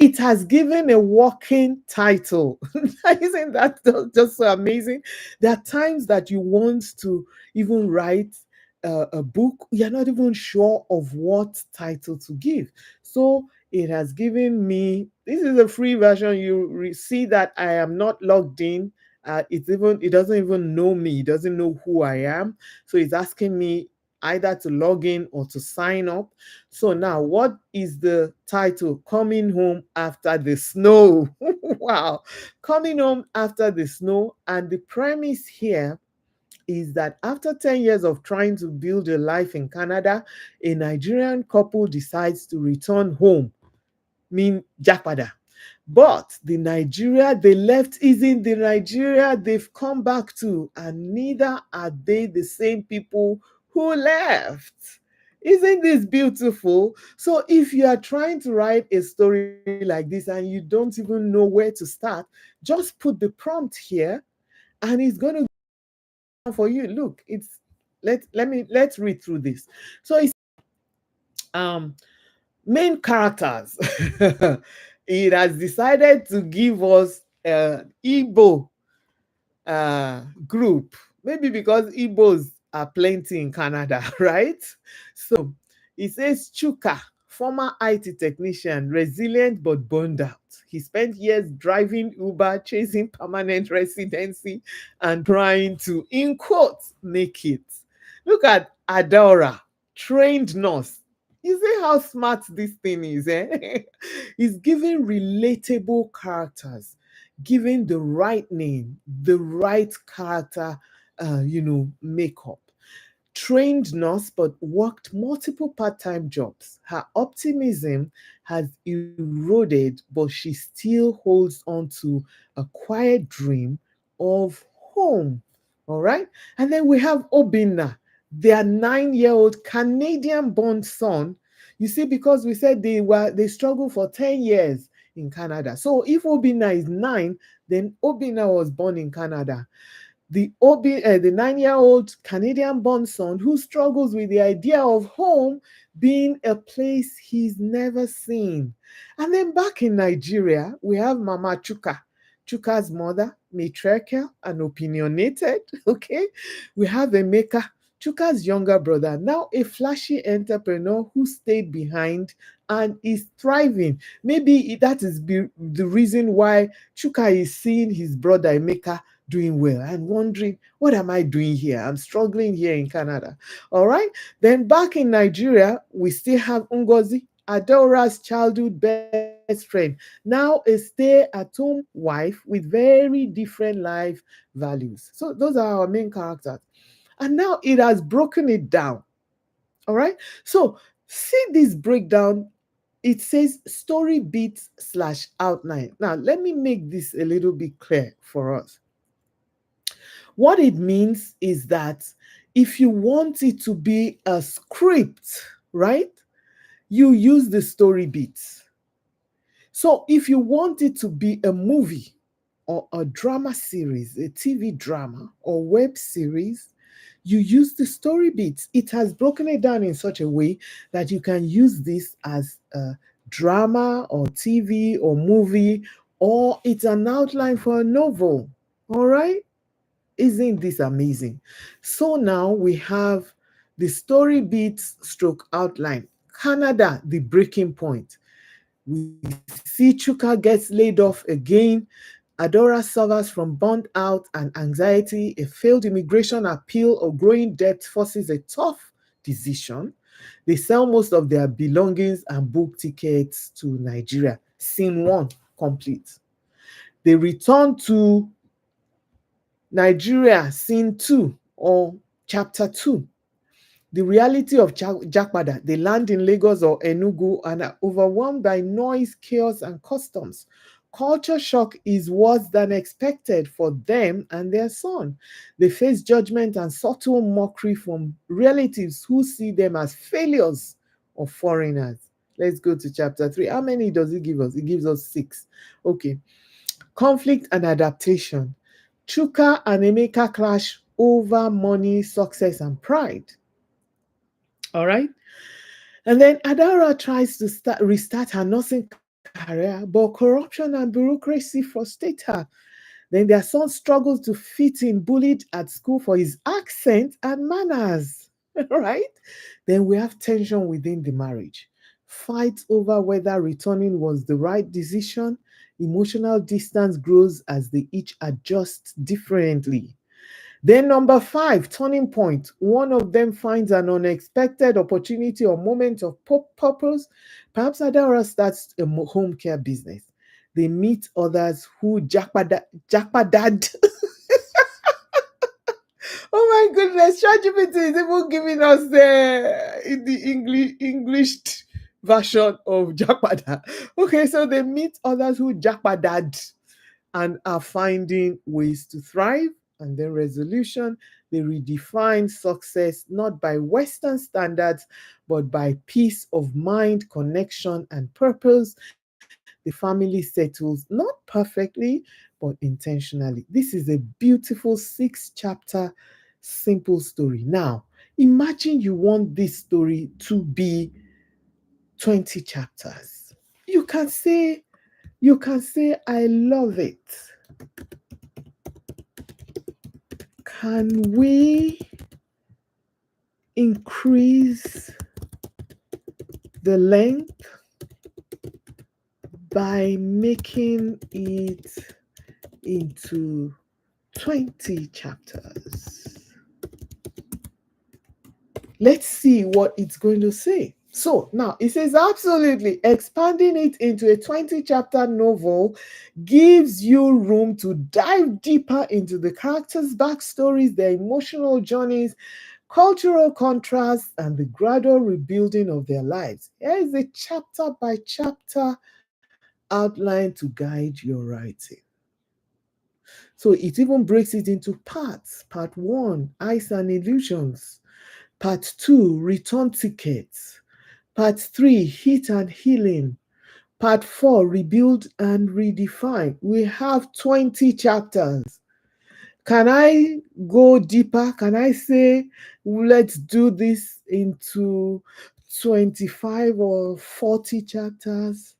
it has given a working title. Isn't that just so amazing? There are times that you want to even write a book, you're not even sure of what title to give. So it has given me, this is a free version. You see that I am not logged in. It doesn't even know me. It doesn't know who I am. So it's asking me either to log in or to sign up. So now, what is the title? Coming home after the snow. Wow. Coming home after the snow. And the premise here is that after 10 years of trying to build a life in Canada, a Nigerian couple decides to return home, mean Japada. But the Nigeria they left isn't the Nigeria they've come back to, and neither are they the same people who left. Isn't this beautiful? So, if you are trying to write a story like this and you don't even know where to start, just put the prompt here and it's going to go for you. Look, let's read through this. So, it's um main characters. It has decided to give us Igbo group, maybe because Igbos are plenty in Canada, right? So it says Chuka, former IT technician, resilient but burned out. He spent years driving Uber, chasing permanent residency, and trying to, in quotes, make it. Look at Adora, trained nurse. You see how smart this thing is, eh? He's giving relatable characters, giving the right name, the right character, makeup. Trained nurse, but worked multiple part time jobs. Her optimism has eroded, but she still holds on to a quiet dream of home. All right. And then we have Obina, their 9-year-old Canadian born son. You see, because we said they struggled for 10 years in Canada. So if Obina is 9, then Obina was born in Canada. The 9-year-old Canadian-born son who struggles with the idea of home being a place he's never seen. And then back in Nigeria, we have Mama Chuka. Chuka's mother, matriarchal and opinionated. Okay, we have Emeka, Chuka's younger brother, now a flashy entrepreneur who stayed behind and is thriving. Maybe that is the reason why Chuka is seeing his brother Emeka doing well and wondering, what am I doing here? I'm struggling here in Canada. All right. Then back in Nigeria, we still have Ngozi, Adora's childhood best friend, now a stay-at-home wife with very different life values. So those are our main characters. And now it has broken it down. All right. So see this breakdown. It says story beats slash outline. Now, let me make this a little bit clear for us. What it means is that if you want it to be a script, right, you use the story beats. So if you want it to be a movie or a drama series, a TV drama or web series, you use the story beats. It has broken it down in such a way that you can use this as a drama or TV or movie, or it's an outline for a novel. All right? Isn't this amazing? So now we have the story beats stroke outline. Canada, the breaking point. We see Chuka gets laid off again. Adora suffers from burnt out and anxiety. A failed immigration appeal or growing debt forces a tough decision. They sell most of their belongings and book tickets to Nigeria. Scene one complete. They return to Nigeria, scene two or chapter two. The reality of Jakpada, they land in Lagos or Enugu and are overwhelmed by noise, chaos, and customs. Culture shock is worse than expected for them and their son. They face judgment and subtle mockery from relatives who see them as failures or foreigners. Let's go to chapter 3. How many does it give us? It gives us 6. Okay. Conflict and adaptation. Chuka and Emeka clash over money, success, and pride. All right. And then Adara tries to restart her nursing career, but corruption and bureaucracy frustrate her. Then their son struggles to fit in, bullied at school for his accent and manners. Right? Then we have tension within the marriage. Fight over whether returning was the right decision. Emotional distance grows as they each adjust differently. Then, number 5, turning point. One of them finds an unexpected opportunity or moment of purpose. Perhaps Adara starts a home care business. They meet others who jackpadad. Oh my goodness, ChatGPT is even giving us the English version of jackpada. Okay, so they meet others who jackpadad and are finding ways to thrive. And then resolution, they redefine success not by Western standards, but by peace of mind, connection, and purpose. The family settles not perfectly, but intentionally. This is a beautiful 6-chapter, simple story. Now, imagine you want this story to be 20 chapters. You can say, I love it. Can we increase the length by making it into 20 chapters? Let's see what it's going to say. So now it says absolutely expanding it into a 20-chapter novel gives you room to dive deeper into the characters' backstories, their emotional journeys, cultural contrasts, and the gradual rebuilding of their lives. Here is a chapter by chapter outline to guide your writing. So it even breaks it into parts. Part 1, Ice and Illusions. Part 2, Return Tickets. Part 3, Heat and Healing. Part 4, Rebuild and Redefine. We have 20 chapters. Can I go deeper? Can I say, let's do this into 25 or 40 chapters?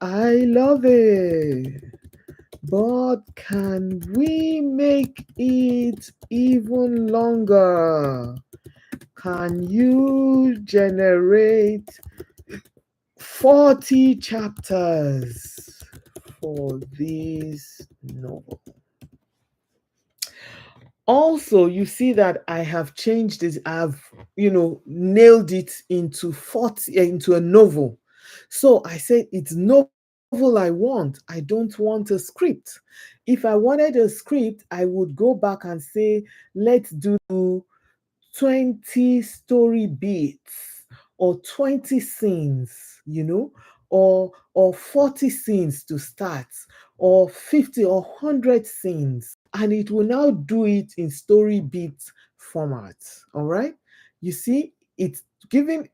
I love it. But can we make it even longer? Can you generate 40 chapters for this novel? Also, you see that I have changed it. I've, nailed it into 40, into a novel. So I said it's novel I want. I don't want a script. If I wanted a script, I would go back and say, let's do 20 story beats or 20 scenes, or 40 scenes to start, or 50 or 100 scenes, and it will now do it in story beat format. All right. You see, it's giving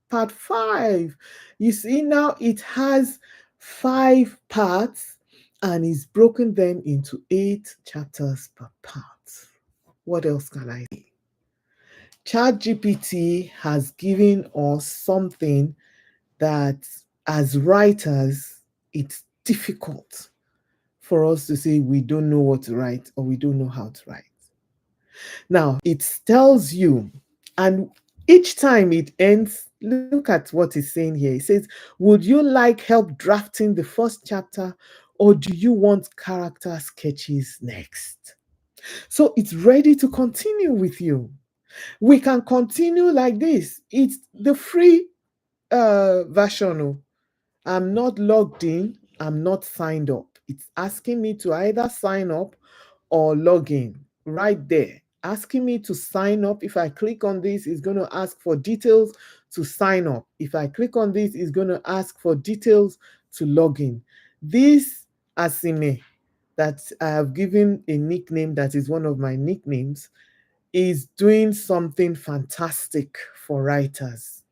part five. You see, now it has five parts and it's broken them into 8 chapters per part. What else can I say? ChatGPT has given us something that, as writers, it's difficult for us to say we don't know what to write or we don't know how to write. Now, it tells you, and each time it ends, look at what it's saying here. It says, would you like help drafting the first chapter, or do you want character sketches next? So it's ready to continue with you. We can continue like this. It's the free version. Oh. I'm not logged in, I'm not signed up. It's asking me to either sign up or log in right there. Asking me to sign up. If I click on this, it's going to ask for details to sign up. If I click on this, it's going to ask for details to log in. This Asime, that I have given a nickname that is one of my nicknames, is doing something fantastic for writers.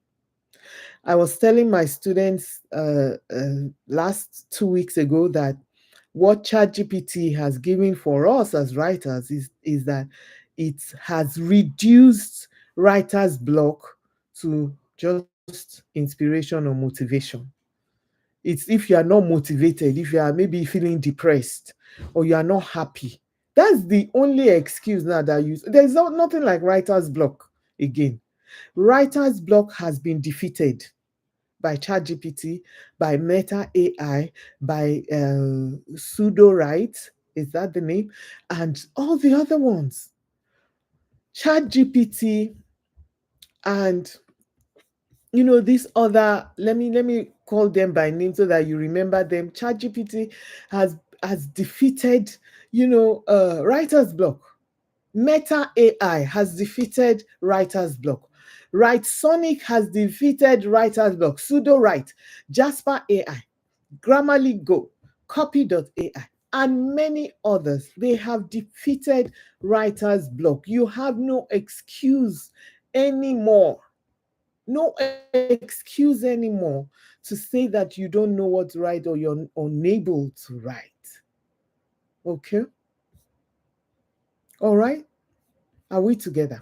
I was telling my students last 2 weeks ago that what ChatGPT has given for us as writers is that it has reduced writer's block to just inspiration or motivation. It's if you are not motivated, if you are maybe feeling depressed or you are not happy. That's the only excuse now that you there's nothing like writer's block again. Writer's block has been defeated by ChatGPT, by Meta AI, by Pseudo Right, is that the name? And all the other ones. ChatGPT and these other, let me call them by name so that you remember them. ChatGPT has defeated, writer's block. Meta AI has defeated writer's block. Right Sonic has defeated writer's block. Pseudo Right, Jasper AI, Grammarly Go, Copy.ai, and many others. They have defeated writer's block. You have no excuse anymore. No excuse anymore to say that you don't know what to write or you're unable to write. Okay? All right? Are we together?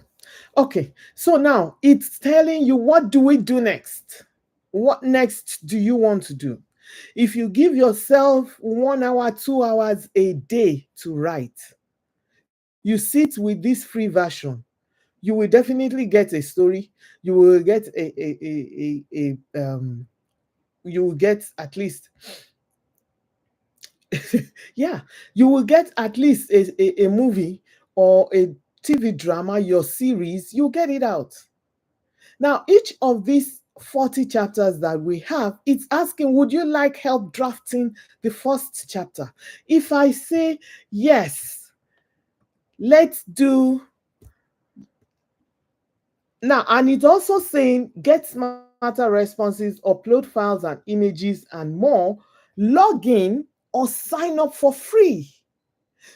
Okay, so now it's telling you, what do we do next? What next do you want to do? If you give yourself 1 hour, 2 hours a day to write, you sit with this free version, you will definitely get a story. You will get you will get at least yeah, you will get at least a movie or a TV drama, your series, you get it out. Now, each of these 40 chapters that we have, it's asking, would you like help drafting the first chapter? If I say yes, let's do now. And it's also saying, get smarter responses, upload files and images and more, log in or sign up for free.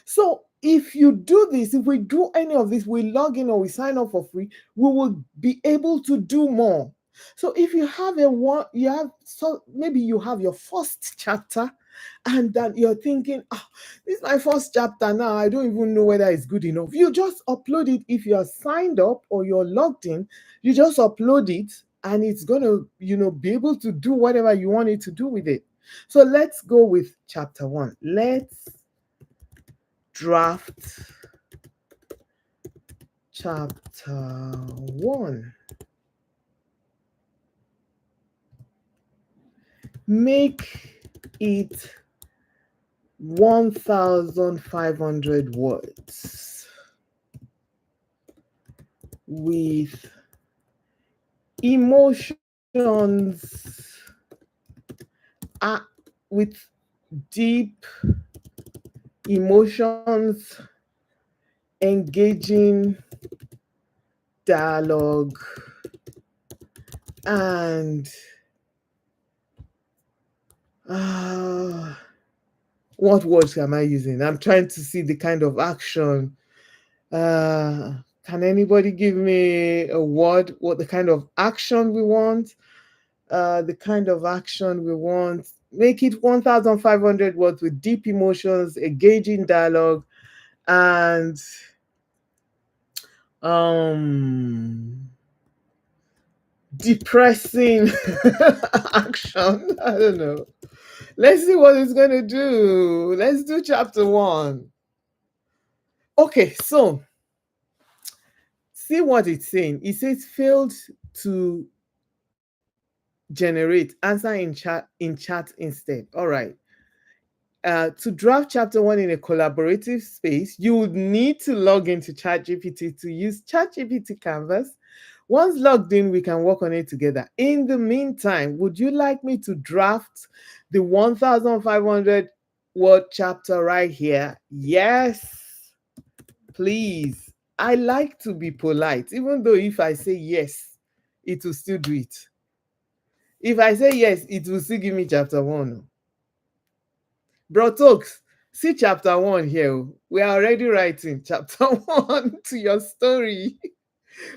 So if you do this, if we do any of this, we log in or we sign up for free, we will be able to do more. So if you have maybe you have your first chapter and then you're thinking, this is my first chapter now, I don't even know whether it's good enough. You just upload it. If you're signed up or you're logged in, you just upload it and it's going to, be able to do whatever you want it to do with it. So let's go with chapter 1. Let's draft chapter 1. Make it 1,500 words with emotions, with deep emotions, engaging dialogue, and what words am I using? I'm trying to see the kind of action. Can anybody give me a word? What the kind of action we want? The kind of action we want. Make it 1,500 words with deep emotions, engaging dialogue, and um depressing action. I don't know. Let's see what it's going to do. Let's do chapter 1. Okay, so see what it's saying. It says failed to generate. Answer in chat instead. All right. To draft chapter 1 in a collaborative space, you would need to log into ChatGPT to use ChatGPT Canvas. Once logged in, we can work on it together. In the meantime, would you like me to draft the 1,500 word chapter right here? Yes, please. I like to be polite, even though if I say yes, it will still do it. If I say yes, it will still give me chapter 1. Bro Tokes, see chapter 1 here. We are already writing chapter 1 to your story.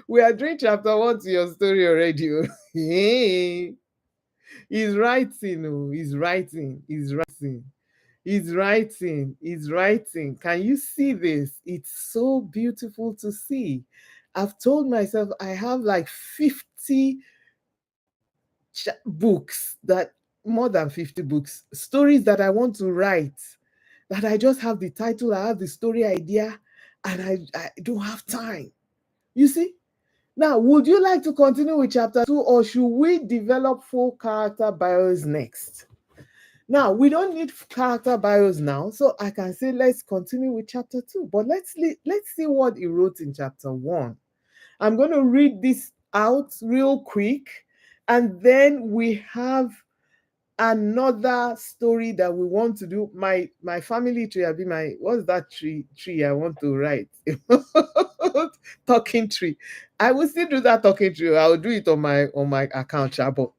We are doing chapter 1 to your story already. Hey, he's writing. He's writing. He's writing. He's writing. He's writing. Can you see this? It's so beautiful to see. I've told myself I have like 50 books, that more than 50 books, stories that I want to write, that I just have the title, I have the story idea, and I don't have time. You see? Now, would you like to continue with chapter 2, or should we develop full character bios next? Now, we don't need character bios now, so I can say let's continue with chapter 2. But let's see what he wrote in chapter 1. I'm going to read this out real quick, and then we have another story that we want to do. My family tree, I be my what's that tree I want to write? Talking tree. I will still do that talking tree. I will do it on my account, but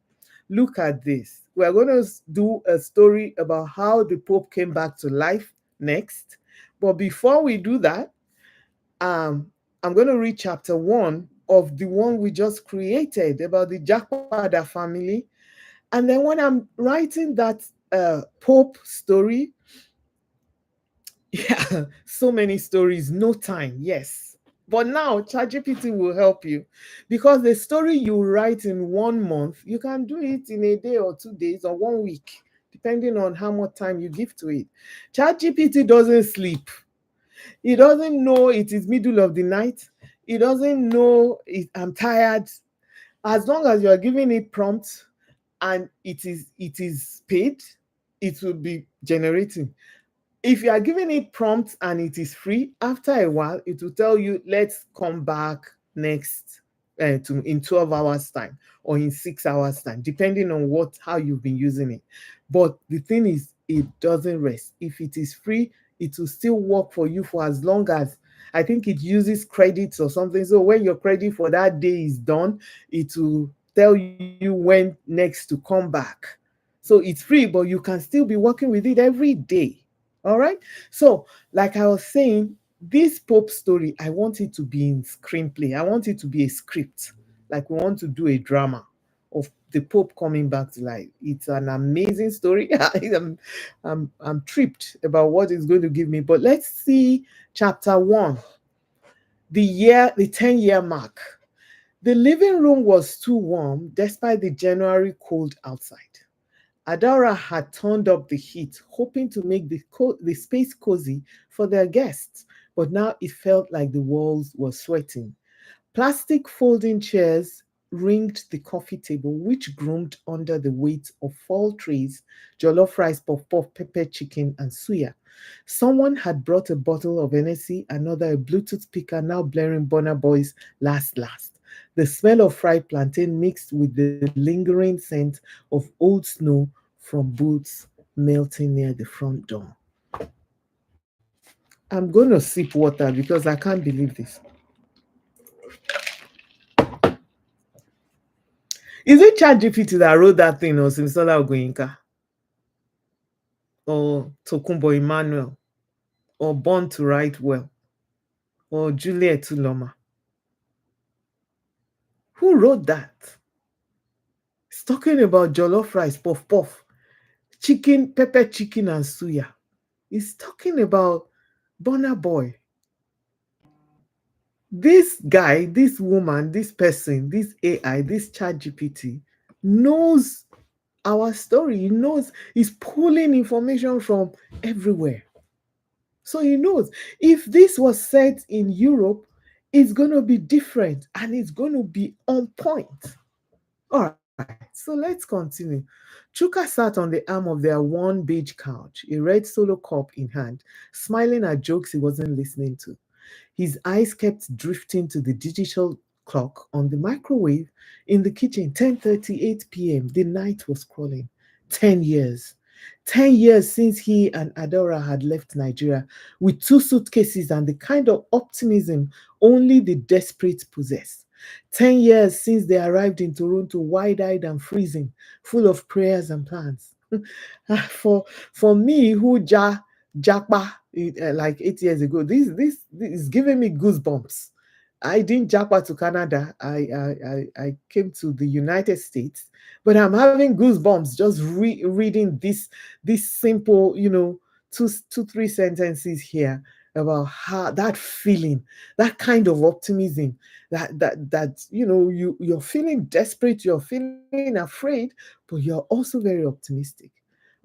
look at this. We're going to do a story about how the Pope came back to life next. But before we do that, I'm going to read chapter 1 of the one we just created about the Jakpada family. And then when I'm writing that Pope story, yeah, so many stories, no time, yes. But now ChatGPT will help you, because the story you write in 1 month, you can do it in a day or 2 days or 1 week, depending on how much time you give to it. ChatGPT doesn't sleep. It doesn't know it is middle of the night. It doesn't know I'm tired. As long as you are giving it prompts and it is paid, it will be generating. If you are giving it prompts and it is free, after a while it will tell you let's come back next in 12 hours time or in 6 hours time, depending on how you've been using it. But the thing is, it doesn't rest. If it is free, it will still work for you for as long as, I think it uses credits or something. So when your credit for that day is done, it will tell you when next to come back. So it's free, but you can still be working with it every day. All right. So, like I was saying, this Pope story, I want it to be in screenplay. I want it to be a script. Like we want to do a drama of the Pope coming back to life. It's an amazing story. I'm tripped about what it's going to give me. But let's see chapter 1. The 10-year mark. The living room was too warm despite the January cold outside. Adara had turned up the heat, hoping to make the space cozy for their guests, but now it felt like the walls were sweating. Plastic folding chairs ringed the coffee table, which groomed under the weight of fall trays, jollof rice, puff puff, pepper chicken, and suya. Someone had brought a bottle of Hennessy, another a Bluetooth speaker, now blaring Bonner Boy's Last Last. The smell of fried plantain mixed with the lingering scent of old snow from boots melting near the front door. I'm going to sip water because I can't believe this. Is it ChatGPT that wrote that thing, or Simsola Ogoyinka, or Tokumbo Emmanuel, or Born to Write Well, or Juliet Tuloma? Who wrote that? It's talking about jollof rice, puff puff, chicken, pepper chicken, and suya. It's talking about Bonner Boy. This guy, this woman, this person, this AI, this ChatGPT knows our story. He knows he's pulling information from everywhere. So he knows if this was set in Europe, it's going to be different and it's going to be on point. All right, so let's continue. Chuka sat on the arm of their worn beige couch, a red solo cup in hand, smiling at jokes he wasn't listening to. His eyes kept drifting to the digital clock on the microwave in the kitchen. 10:38 p.m. The night was crawling. 10 years. 10 years since he and Adora had left Nigeria with two suitcases and the kind of optimism only the desperate possess. 10 years since they arrived in Toronto, wide eyed and freezing, full of prayers and plans. For me, who Japa like 8 years ago. This is giving me goosebumps. I didn't japa to Canada. I came to the United States, but I'm having goosebumps just reading this simple, two three sentences here about how that feeling, that kind of optimism, that you're feeling desperate, you're feeling afraid, but you're also very optimistic.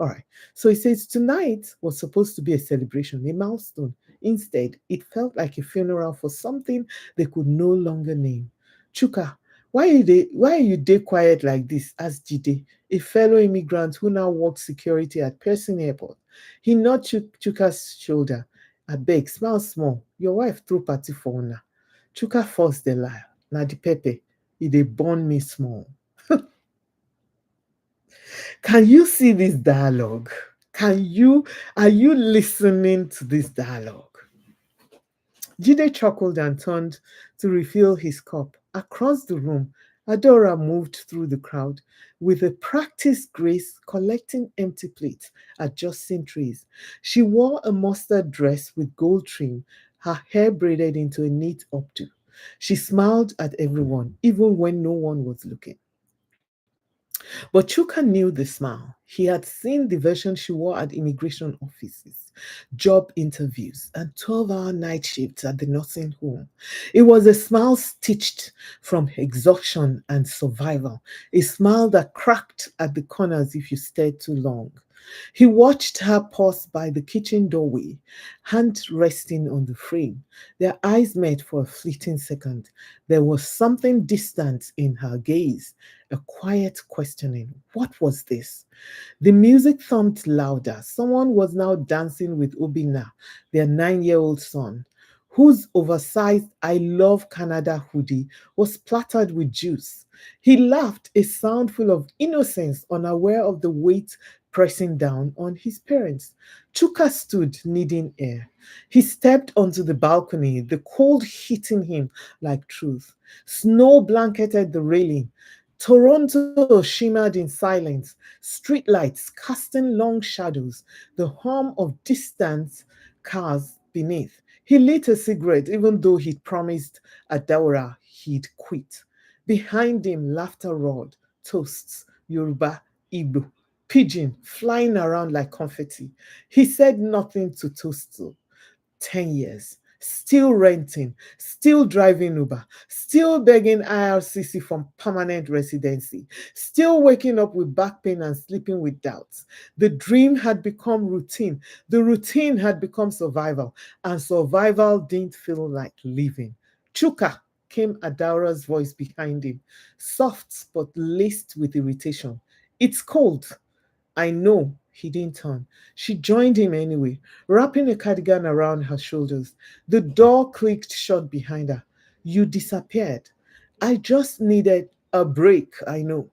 All right. So it says tonight was supposed to be a celebration, a milestone. Instead, it felt like a funeral for something they could no longer name. Chuka, why are you day quiet like this? Asked Jide, a fellow immigrant who now works security at Pearson Airport. He nudged Chuka's shoulder. I beg, smile small. Your wife threw party for una. Chuka forced the lie. Na the pepe. It dey burn me small. Can you see this dialogue? Are you listening to this dialogue? Jide chuckled and turned to refill his cup. Across the room, Adora moved through the crowd with a practiced grace, collecting empty plates, adjusting trays. She wore a mustard dress with gold trim, her hair braided into a neat updo. She smiled at everyone, even when no one was looking. But Chuka knew the smile. He had seen the version she wore at immigration offices, job interviews, and 12-hour night shifts at the nursing home. It was a smile stitched from exhaustion and survival, a smile that cracked at the corners if you stared too long. He watched her pause by the kitchen doorway, hand resting on the frame. Their eyes met for a fleeting second. There was something distant in her gaze, a quiet questioning. What was this? The music thumped louder. Someone was now dancing with Obina, their 9-year-old son, whose oversized I Love Canada hoodie was splattered with juice. He laughed, a sound full of innocence, unaware of the weight pressing down on his parents. Chuka stood, needing air. He stepped onto the balcony, the cold hitting him like truth. Snow blanketed the railing. Toronto shimmered in silence, streetlights casting long shadows, the hum of distant cars beneath. He lit a cigarette, even though he'd promised Adaura he'd quit. Behind him, laughter roared, toasts, Yoruba, Igbo, pigeon flying around like confetti. He said nothing to toast to. 10 years. still renting, still driving Uber, still begging IRCC for permanent residency, still waking up with back pain and sleeping with doubts. The dream had become routine. The routine had become survival, and survival didn't feel like living. Chuka, came Adaura's voice behind him, soft but laced with irritation. It's cold. I know. He didn't turn. She joined him anyway, wrapping a cardigan around her shoulders. The door clicked shut behind her. You disappeared. I just needed a break, I know.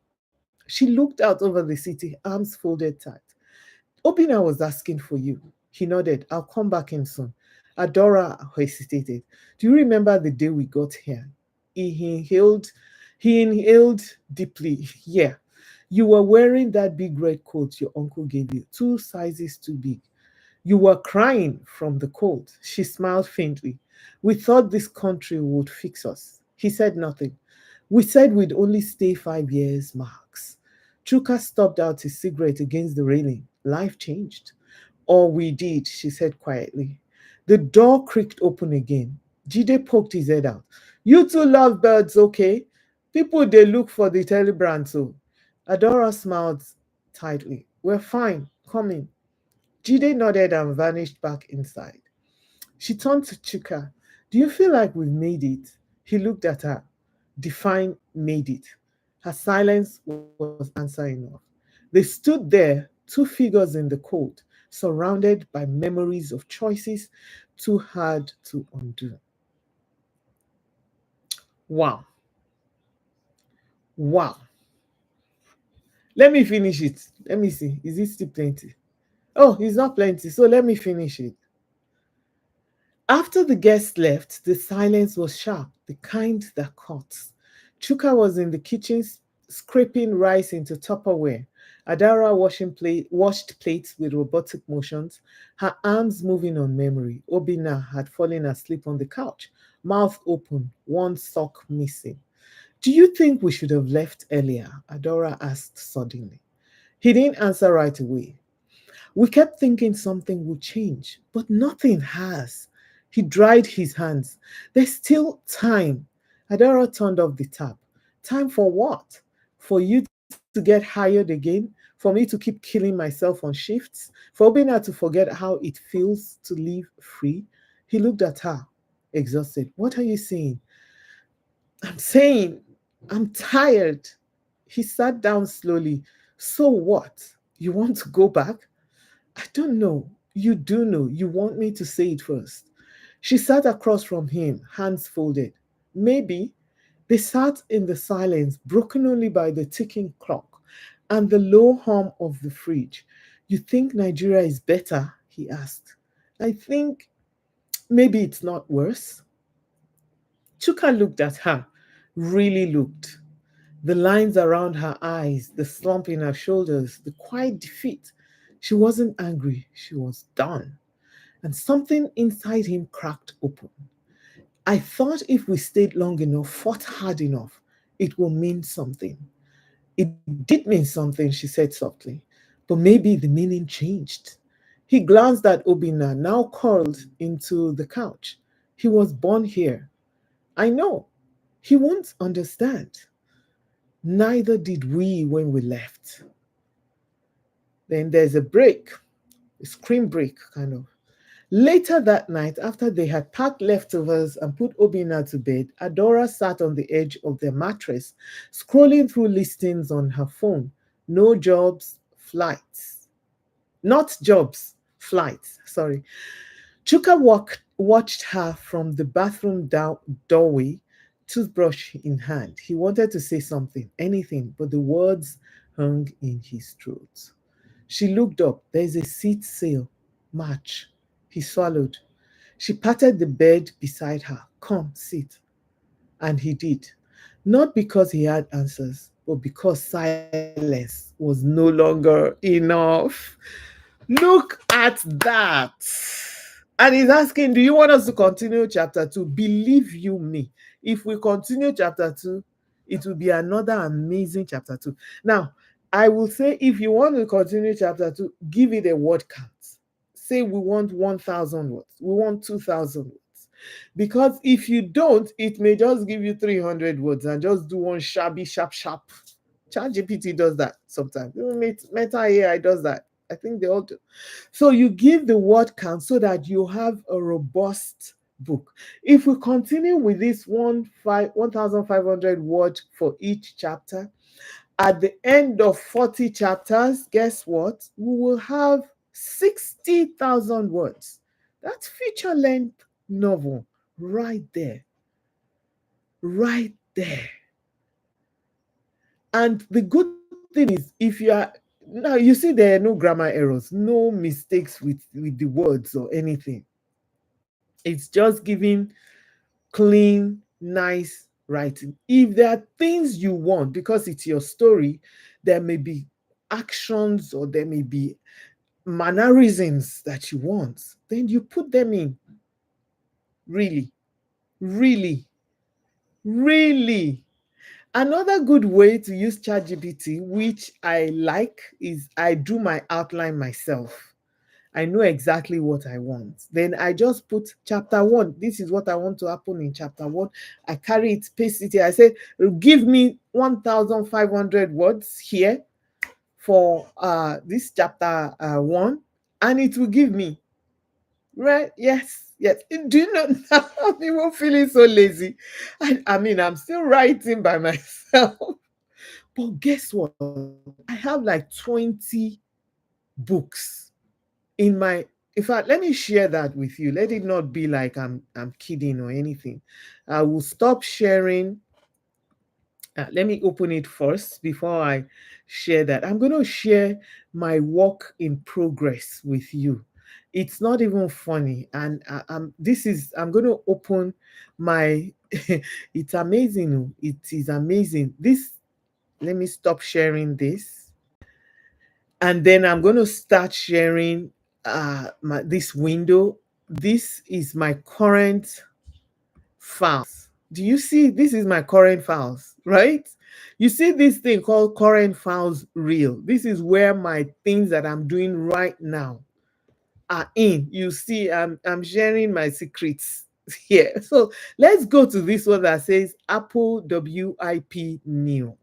She looked out over the city, arms folded tight. Obina was asking for you. He nodded. I'll come back in soon. Adora hesitated. Do you remember the day we got here? He inhaled, he inhaled deeply. Yeah. You were wearing that big red coat your uncle gave you, two sizes too big. You were crying from the cold. She smiled faintly. We thought this country would fix us. He said nothing. We said we'd only stay 5 years max. Chuka stopped out his cigarette against the railing. Life changed. Or we did, she said quietly. The door creaked open again. Jide poked his head out. You two love birds, okay? People they look for the telebrand too. Adora smiled tightly. We're fine, coming. Jide nodded and vanished back inside. She turned to Chuka. Do you feel like we've made it? He looked at her. Define made it. Her silence was answer enough. They stood there, two figures in the cold, surrounded by memories of choices too hard to undo. Wow. Wow. Let me finish it. Let me see. Is it still plenty? Oh, it's not plenty. So let me finish it. After the guests left, the silence was sharp, the kind that cuts. Chuka was in the kitchen scraping rice into Tupperware. Adara washed plates with robotic motions, her arms moving on memory. Obina had fallen asleep on the couch, mouth open, one sock missing. Do you think we should have left earlier? Adora asked suddenly. He didn't answer right away. We kept thinking something would change, but nothing has. He dried his hands. There's still time. Adara turned off the tap. Time for what? For you to get hired again? For me to keep killing myself on shifts? For Obina to forget how it feels to live free? He looked at her, exhausted. What are you saying? I'm saying, I'm tired. He sat down slowly. So what? You want to go back? I don't know. You do know. You want me to say it first. She sat across from him, hands folded. Maybe. They sat in the silence, broken only by the ticking clock and the low hum of the fridge. You think Nigeria is better? He asked. I think maybe it's not worse. Chuka looked at her, really looked. The lines around her eyes, the slump in her shoulders, the quiet defeat. She wasn't angry, she was done. And something inside him cracked open. I thought if we stayed long enough, fought hard enough, it will mean something. It did mean something, she said softly, but maybe the meaning changed. He glanced at Obina, now curled into the couch. He was born here. I know. He won't understand. Neither did we when we left. Then there's a break, a screen break, kind of. Later that night, after they had packed leftovers and put Obina to bed, Adora sat on the edge of their mattress, scrolling through listings on her phone. No jobs, flights. Not jobs, flights, sorry. Chuka watched her from the bathroom doorway, toothbrush in hand. He wanted to say something, anything, but the words hung in his throat. She looked up. There's a seat sale. Match. He swallowed. She patted the bed beside her. Come, sit. And he did. Not because he had answers, but because silence was no longer enough. Look at that. And he's asking, do you want us to continue chapter 2? Believe you me, if we continue chapter 2, it will be another amazing chapter 2. Now, I will say, if you want to continue chapter 2, give it a word count. Say we want 1,000 words, we want 2,000 words. Because if you don't, it may just give you 300 words and just do one shabby, sharp. ChatGPT does that sometimes. Even Meta AI does that. I think they all do. So you give the word count so that you have a robust book. If we continue with this 1,500 words for each chapter, at the end of 40 chapters, guess what? We will have 60,000 words. That's feature length novel right there. Right there. And the good thing is, if you are now, you see there are no grammar errors, no mistakes with the words or anything. It's just giving clean, nice writing. If there are things you want, because it's your story, there may be actions or there may be mannerisms that you want, then you put them in. Really, really, really. Another good way to use ChatGPT, which I like, is I do my outline myself. I know exactly what I want. Then I just put chapter one. This is what I want to happen in chapter one. I carry it, paste it here. I say, give me 1,500 words here for this chapter one, and it will give me. Right? Yes. Yes. Do you know now I'm even feeling so lazy? I mean, I'm still writing by myself. But guess what? I have like 20 books in my, in fact, let me share that with you. Let it not be like I'm kidding or anything. I will stop sharing. Let me open it first before I share that. I'm going to share my work in progress with you. It's not even funny, and I'm going to open my. It's amazing. Oh. It is amazing. This. Let me stop sharing this, and then I'm going to start sharing this window. This is my current files. Do you see? This is my current files, right? You see this thing called current files reel. This is where my things that I'm doing right now are in. You see, I'm sharing my secrets here. So let's go to this one that says Apple WIP new.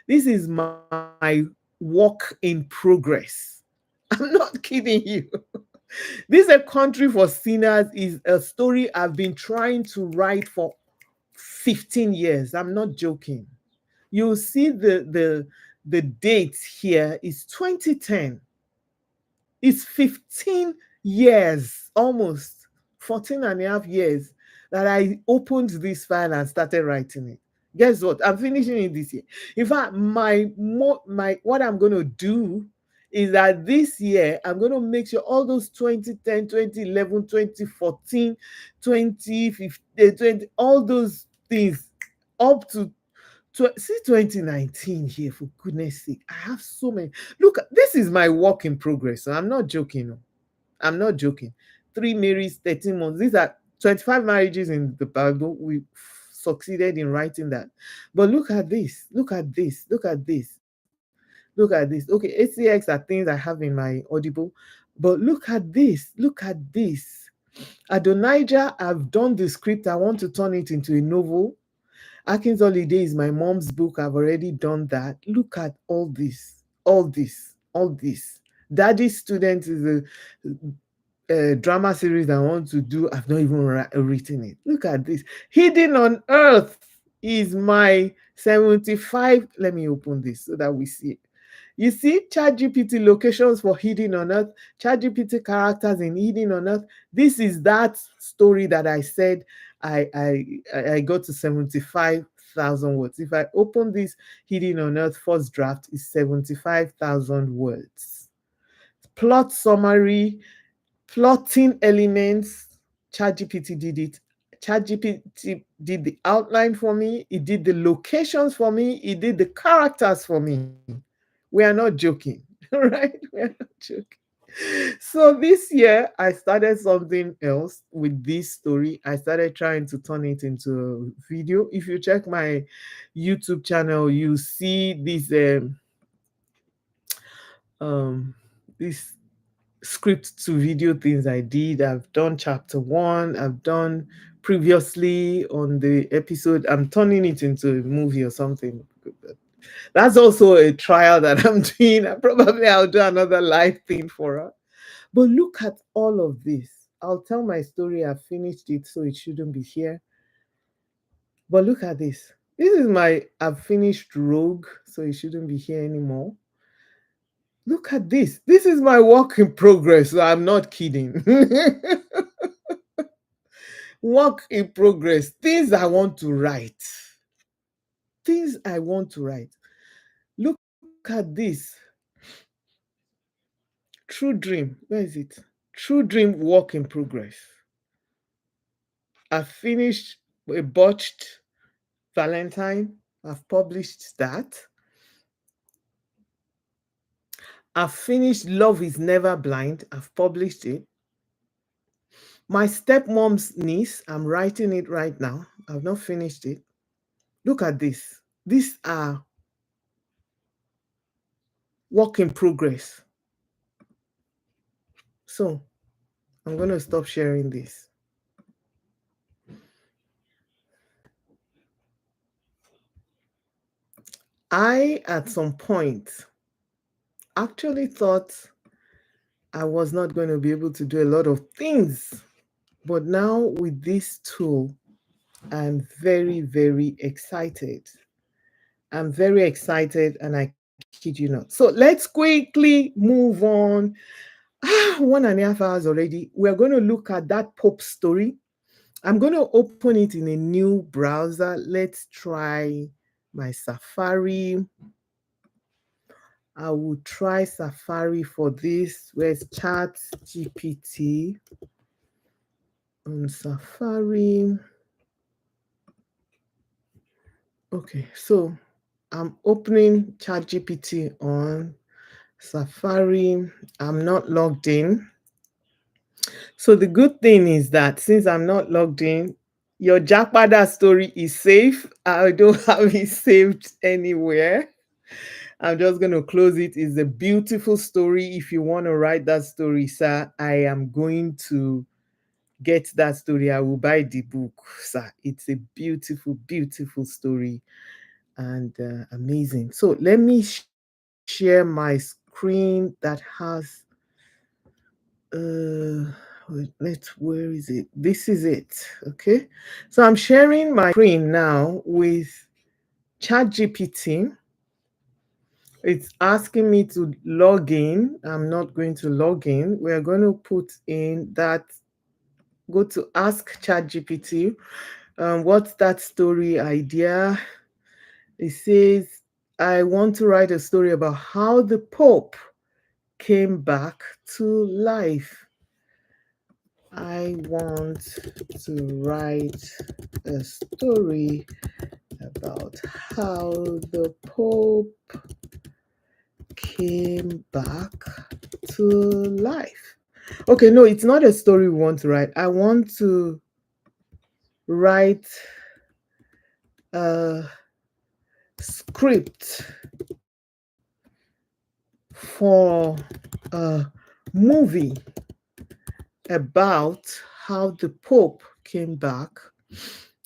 This is my work in progress. I'm not kidding you. This A Country for Sinners is a story I've been trying to write for 15 years. I'm not joking. You'll see the date here is 2010. It's 15 years, almost 14 and a half years that I opened this file and started writing it. Guess what? I'm finishing it this year. In fact, my what I'm going to do is that this year I'm going to make sure all those 2010, 2011, 2014, 2015, 20, all those things up to see 2019 here, for goodness sake. I have so many. Look, this is my work in progress. So I'm not joking. I'm not joking. 3 marriages, 13 months. These are 25 marriages in the Bible. We succeeded in writing that. But look at this. Look at this. Look at this. Look at this. Okay, ACX are things I have in my Audible. But look at this. Look at this. Adonijah, I've done the script. I want to turn it into a novel. Akin's Holiday is my mom's book. I've already done that. Look at all this, all this, all this. Daddy's Student is a drama series I want to do. I've not even written it. Look at this. Hidden on Earth is my 75. Let me open this so that we see it. You see, ChatGPT locations for Hidden on Earth, ChatGPT characters in Hidden on Earth. This is that story that I said I got to 75,000 words. If I open this Hidden on Earth first draft, is 75,000 words. Plot summary, plotting elements, ChatGPT did it. ChatGPT did the outline for me. It did the locations for me. It did the characters for me. We are not joking, right? We are not joking. So this year, I started something else with this story. I started trying to turn it into a video. If you check my YouTube channel, you see this this script to video things I did. I've done chapter one, I've done previously on the episode. I'm turning it into a movie or something. That's also a trial that I'm doing. Probably I'll do another live thing for her. But look at all of this. I'll tell my story. I've finished it, so it shouldn't be here. But look at this. This is my I've finished Rogue, so it shouldn't be here anymore. Look at this. This is my work in progress. So I'm not kidding. Work in progress. Things I want to write. Things I want to write. Look at this. True Dream. Where is it? True Dream work in progress. I finished a botched Valentine. I've published that. I've finished Love is Never Blind. I've published it. My stepmom's niece, I'm writing it right now. I've not finished it. Look at this. These are work in progress. So I'm going to stop sharing this. I, at some point, actually thought I was not going to be able to do a lot of things. But now with this tool, I'm very, very excited. I'm very excited, and I kid you not. So let's quickly move on. 1.5 hours already. We're going to look at that Pope story. I'm going to open it in a new browser. Let's try my Safari. I will try Safari for this. Where's ChatGPT on Safari? Okay, so I'm opening ChatGPT on Safari. I'm not logged in. So the good thing is that since I'm not logged in, your Jackpada story is safe. I don't have it saved anywhere. I'm just going to close it. It's a beautiful story. If you want to write that story, sir, I am going to get that story. I will buy the book, sir. It's a beautiful, beautiful story and amazing. So let me share my screen that has where is it? This is it. Okay, so I'm sharing my screen now with ChatGPT. It's asking me to log in. I'm not going to log in. We're going to put in that, go to ask ChatGPT. What's that story idea? It says, I want to write a story about how the Pope came back to life. I want to write a story about how the Pope came back to life. Okay, no, it's not a story we want to write. I want to write a script for a movie about how the Pope came back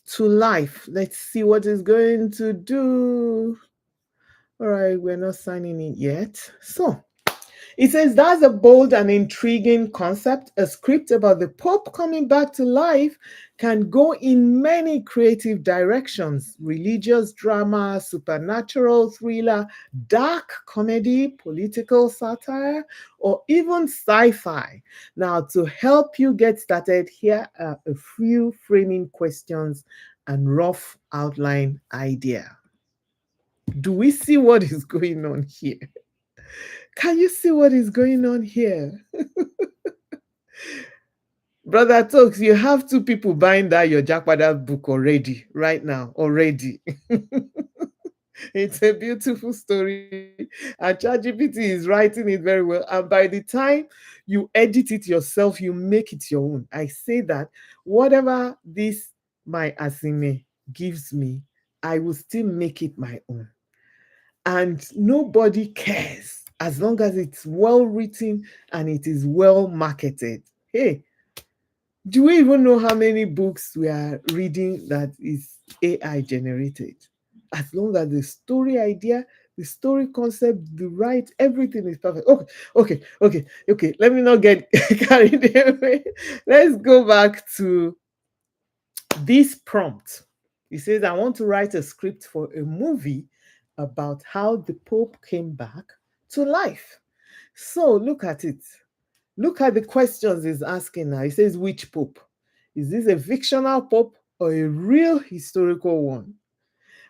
to life. Let's see what it's going to do. All right, we're not signing in yet. So it says that's a bold and intriguing concept. A script about the Pope coming back to life can go in many creative directions: religious drama, supernatural thriller, dark comedy, political satire, or even sci-fi. Now, to help you get started, here are a few framing questions and rough outline idea. Do we see what is going on here? Can you see what is going on here? Brother Talks, you have 2 people buying that your Jackpada book already, right now, already. It's a beautiful story, and ChatGPT is writing it very well. And by the time you edit it yourself, you make it your own. I say that whatever this my Asime gives me, I will still make it my own. And nobody cares as long as it's well written and it is well marketed. Hey, do we even know how many books we are reading that is AI generated? As long as the story idea, the story concept, the right, everything is perfect. Okay, okay. Let me not get carried away. Let's go back to this prompt. He says, I want to write a script for a movie about how the Pope came back to life. So look at it. Look at the questions he's asking now. He says, which Pope? Is this a fictional Pope or a real historical one?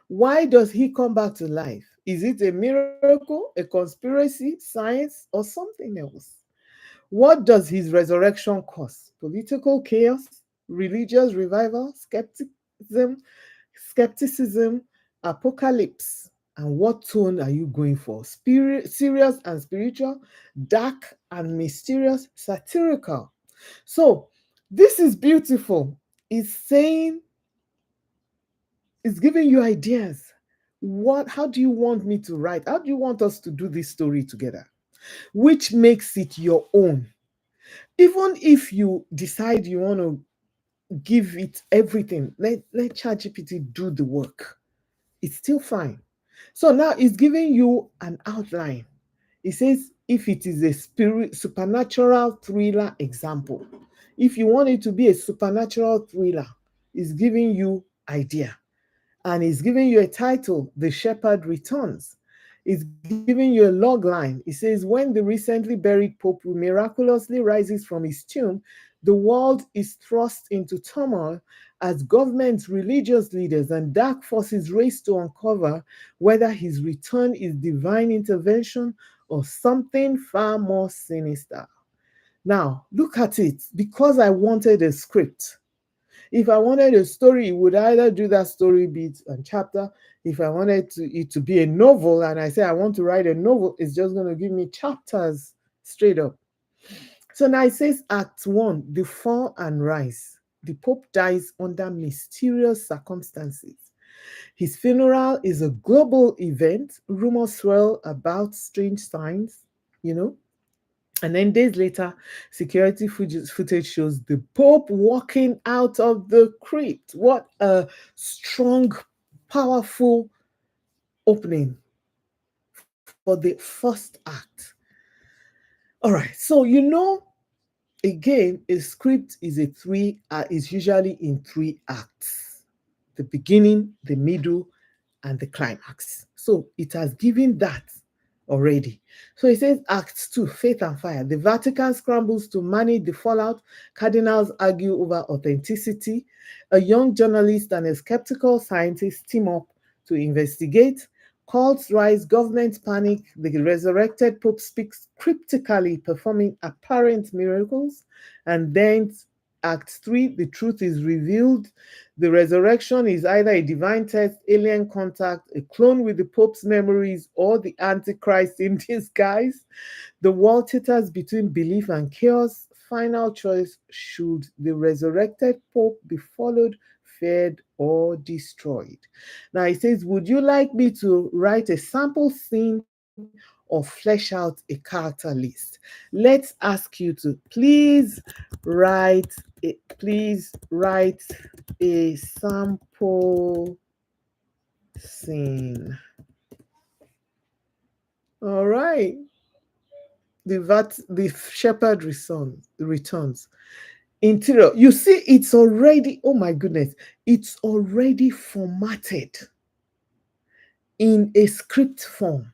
Why does he come back to life? Is it a miracle, a conspiracy, science, or something else? What does his resurrection cause? Political chaos, religious revival, skepticism, apocalypse? And what tone are you going for? Spirit, serious and spiritual, dark and mysterious, satirical. So, this is beautiful. It's saying, it's giving you ideas. How do you want me to write? How do you want us to do this story together? Which makes it your own. Even if you decide you want to give it everything, let ChatGPT do the work. It's still fine. So now it's giving you an outline. It says if it is a supernatural thriller example. If you want it to be a supernatural thriller, it's giving you idea. And it's giving you a title, The Shepherd Returns. It's giving you a log line. It says, when the recently buried Pope miraculously rises from his tomb, the world is thrust into turmoil as governments, religious leaders, and dark forces race to uncover whether his return is divine intervention or something far more sinister. Now, look at it. Because I wanted a script, if I wanted a story, it would either do that story beat and chapter. If I wanted it to be a novel and I say I want to write a novel, it's just going to give me chapters straight up. So now it says Act 1, the fall and rise. The Pope dies under mysterious circumstances. His funeral is a global event. Rumors swirl about strange signs, you know. And then days later, security footage shows the Pope walking out of the crypt. What a strong, powerful opening for the first act. All right, so again, a script is usually in three acts: the beginning, the middle, and the climax. So it has given that already. So it says Act 2, Faith and Fire. The Vatican scrambles to manage the fallout. Cardinals argue over authenticity. A young journalist and a skeptical scientist team up to investigate. Cults rise, government panic. The resurrected Pope speaks cryptically, performing apparent miracles. And then Act 3, the truth is revealed. The resurrection is either a divine test, alien contact, a clone with the Pope's memories, or the Antichrist in disguise. The world teeters between belief and chaos. Final choice: should the resurrected Pope be followed, feared, or destroyed? Now it says, would you like me to write a sample scene or flesh out a character list? Let's ask you to write please write a sample scene. All right. The shepherd returns. Interior. You see, it's already, oh my goodness, it's already formatted in a script form.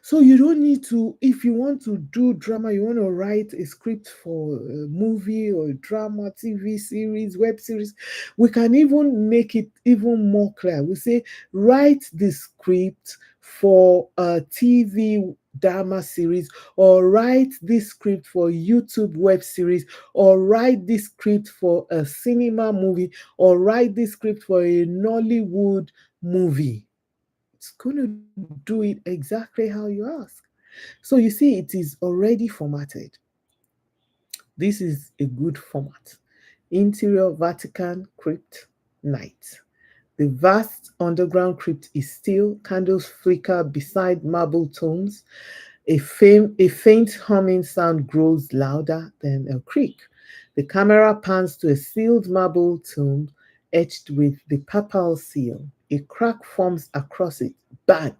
So you don't need to, if you want to do drama, you want to write a script for a movie or a drama, TV series, web series, we can even make it even more clear. We say, write the script for a TV drama series, or write this script for YouTube web series, or write this script for a cinema movie, or write this script for a Nollywood movie. It's going to do it exactly how you ask. So you see, it is already formatted. This is a good format. Interior Vatican crypt night. The vast underground crypt is still, candles flicker beside marble tombs. A faint humming sound grows louder than a creak. The camera pans to a sealed marble tomb etched with the papal seal. A crack forms across it. Bang!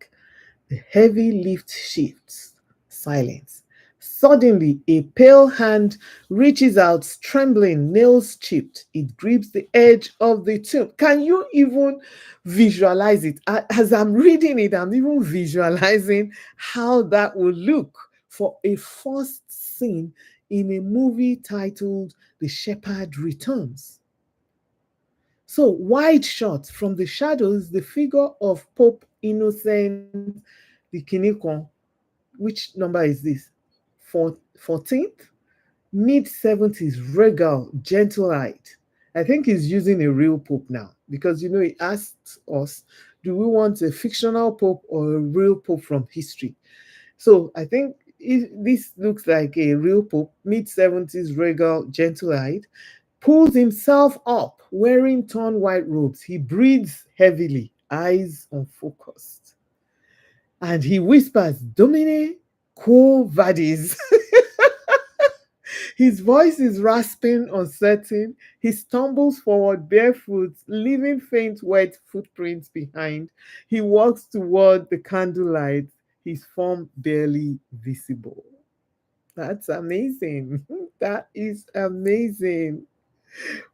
The heavy lift shifts. Silence. Suddenly, a pale hand reaches out, trembling, nails chipped. It grips the edge of the tomb. Can you even visualize it? As I'm reading it, I'm even visualizing how that would look for a first scene in a movie titled The Shepherd Returns. So, wide shot from the shadows, the figure of Pope Innocent the Kinikon, which number is this? 14th? Mid 70s, regal, gentle eyed. I think he's using a real pope now because he asked us, do we want a fictional pope or a real pope from history? So I think this looks like a real pope, mid 70s, regal, gentle eyed, pulls himself up wearing torn white robes. He breathes heavily, eyes unfocused. And he whispers, Domine quo vadis. His voice is rasping, uncertain. He stumbles forward barefoot, leaving faint wet footprints behind. He walks toward the candlelight, his form barely visible. That's amazing. That is amazing.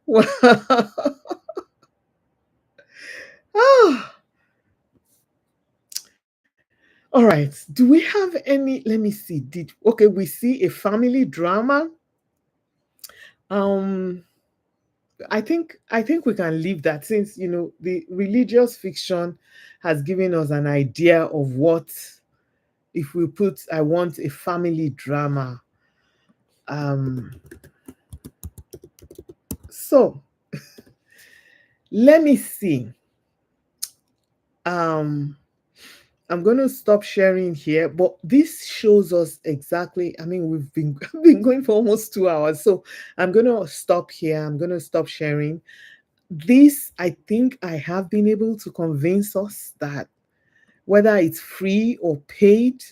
Wow. Ah, all right. Do we have any? Let me see. We see a family drama? Um, I think we can leave that since the religious fiction has given us an idea of what if we put I want a family drama. Um, so let me see. Um, I'm going to stop sharing here, but this shows us exactly. I mean, we've been been going for almost 2 hours, so I'm going to stop here. I'm going to stop sharing. This, I think, I have been able to convince us that whether it's free or paid,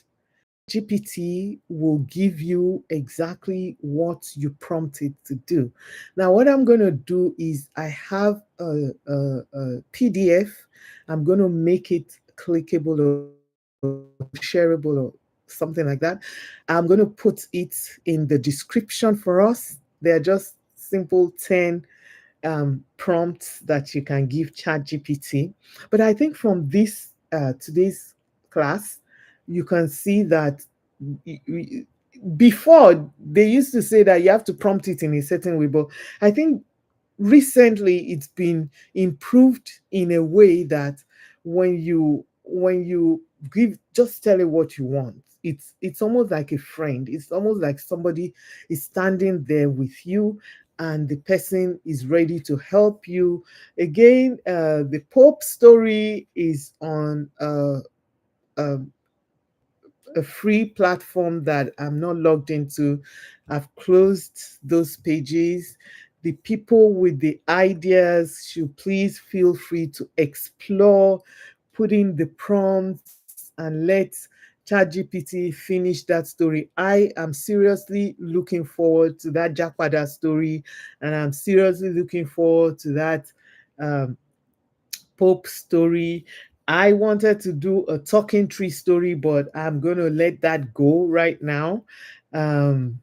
GPT will give you exactly what you prompt it to do. Now, what I'm going to do is I have a PDF. I'm going to make it clickable or shareable or something like that. I'm going to put it in the description for us. They're just simple 10 prompts that you can give ChatGPT. But I think from this today's class, you can see that before they used to say that you have to prompt it in a certain way, but I think recently it's been improved in a way that when you give just tell it what you want, it's almost like a friend. It's almost like somebody is standing there with you and the person is ready to help you. Again, the Pope story is on um, a free platform that I'm not logged into. I've closed those pages. The people with the ideas should please feel free to explore, put in the prompts, and let ChatGPT finish that story. I am seriously looking forward to that Jackpada story, and I'm seriously looking forward to that um, Pope story. I wanted to do a talking tree story, but I'm going to let that go right now. Um,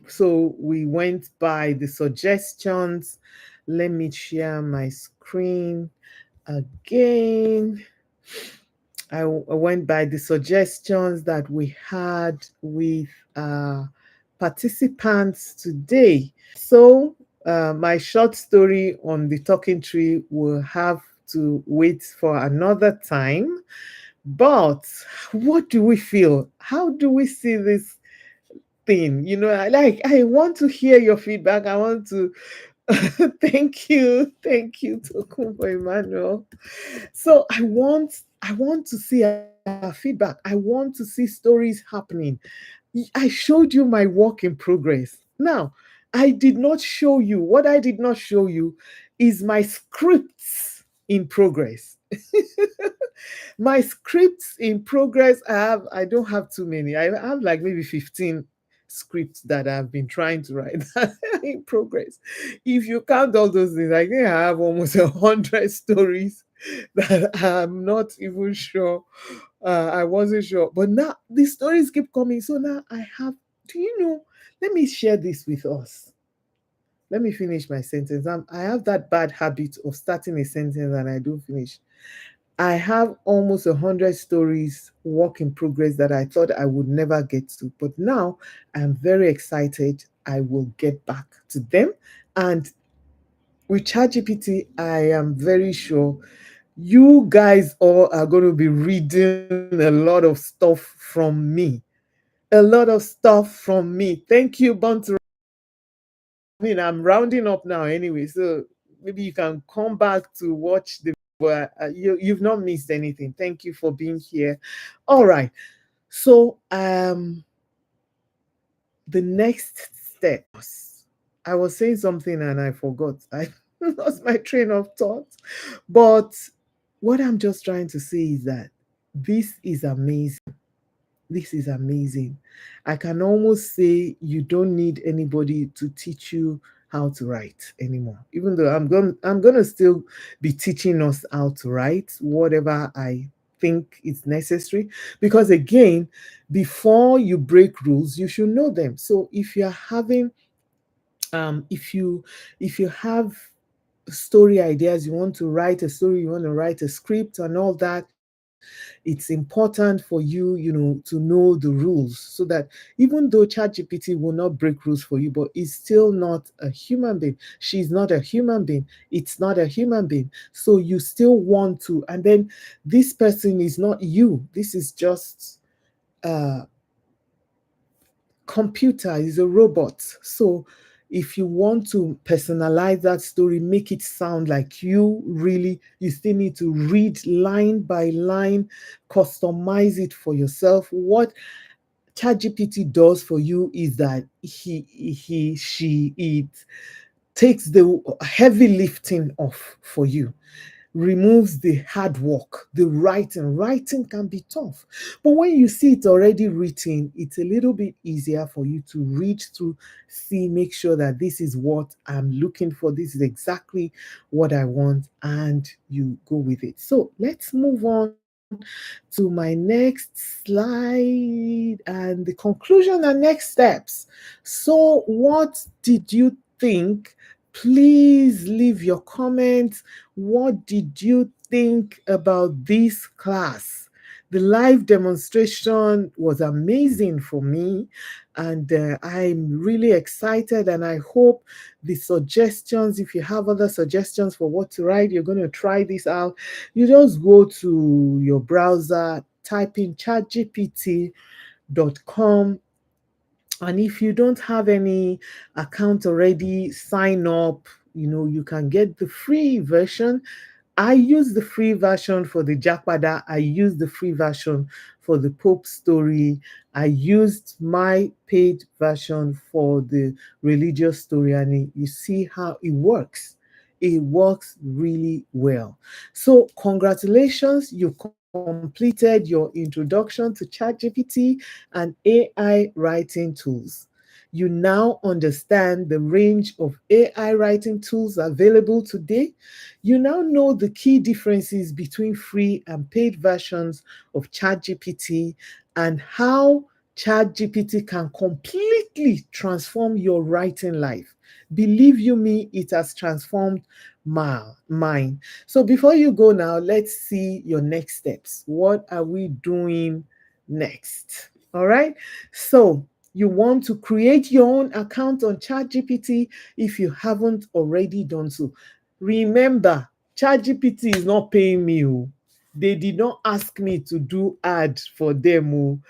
so we went by the suggestions. Let me share my screen again. I went by the suggestions that we had with participants today. So, my short story on the talking tree will have to wait for another time. But what do we feel? How do we see this thing? I want to hear your feedback. I want to thank you, Tokumbo Emmanuel. So I want to see our feedback. I want to see stories happening. I showed you my work in progress. Now, I did not show you what I did not show you is my scripts. in progress. My scripts in progress, I don't have too many. I have like maybe 15 scripts that I've been trying to write in progress. If you count all those things, I think I have almost 100 stories that I'm not even sure. I wasn't sure. But now the stories keep coming. So now I have, do you know? Let me share this with us. Let me finish my sentence. I have that bad habit of starting a sentence and I don't finish. I have almost 100 stories, work in progress, that I thought I would never get to. But now I'm very excited. I will get back to them. And with ChatGPT, I am very sure you guys all are going to be reading a lot of stuff from me. A lot of stuff from me. Thank you, Buntu. I mean, I'm rounding up now anyway, so maybe you can come back to watch the. You've not missed anything. Thank you for being here. All right. So the next step. I was saying something and I forgot. I lost my train of thought. But what I'm just trying to say is that this is amazing. This is amazing. I can almost say you don't need anybody to teach you how to write anymore. Even though I'm going to still be teaching us how to write whatever I think is necessary, because again, before you break rules, you should know them. So if you're having if you have story ideas, you want to write a story, you want to write a script and all that, it's important for you, to know the rules, so that even though ChatGPT will not break rules for you, but it's still not a human being. She's not a human being. It's not a human being. So you still want to, and then this person is not you. This is just uh computer, is a robot. So if you want to personalize that story, make it sound like you really, you still need to read line by line, customize it for yourself. What ChatGPT does for you is that it takes the heavy lifting off for you, removes the hard work, the writing. Writing can be tough. But when you see it already written, it's a little bit easier for you to read through, see, make sure that this is what I'm looking for. This is exactly what I want, and you go with it. So let's move on to my next slide and the conclusion and next steps. So, what did you think? Please leave your comments. What did you think about this class? The live demonstration was amazing for me, and I'm really excited. And I hope the suggestions, if you have other suggestions for what to write, you're going to try this out. You just go to your browser, type in chatgpt.com, and if you don't have any account already, sign up. You can get the free version. I use the free version for the Jakpada. I use the free version for the Pope story. I used my paid version for the religious story, and you see how it works. It works really well. So, congratulations, you completed your introduction to ChatGPT and AI writing tools. You now understand the range of AI writing tools available today. You now know the key differences between free and paid versions of ChatGPT, and how ChatGPT can completely transform your writing life. Believe you me, it has transformed mine. So before you go now, let's see your next steps. What are we doing next? All right. So you want to create your own account on ChatGPT if you haven't already done so. Remember, ChatGPT is not paying me. Oh. They did not ask me to do ad for them. Oh.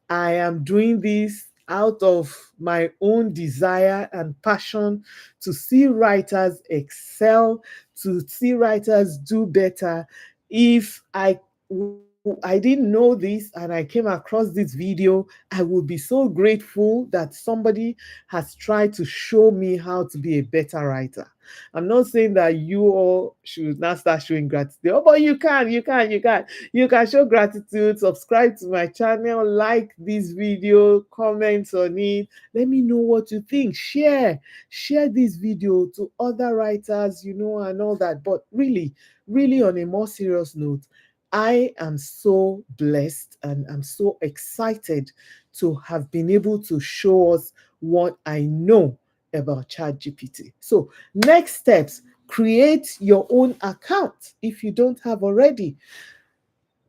I am doing this out of my own desire and passion to see writers excel, to see writers do better. If I I didn't know this and I came across this video, I will be so grateful that somebody has tried to show me how to be a better writer. I'm not saying that you all should not start showing gratitude. Oh, but you can show gratitude. Subscribe to my channel, like this video, comment on it. Let me know what you think. Share this video to other writers, and all that. But really, on a more serious note, I am so blessed and I'm so excited to have been able to show us what I know about ChatGPT. So, next steps, create your own account if you don't have already.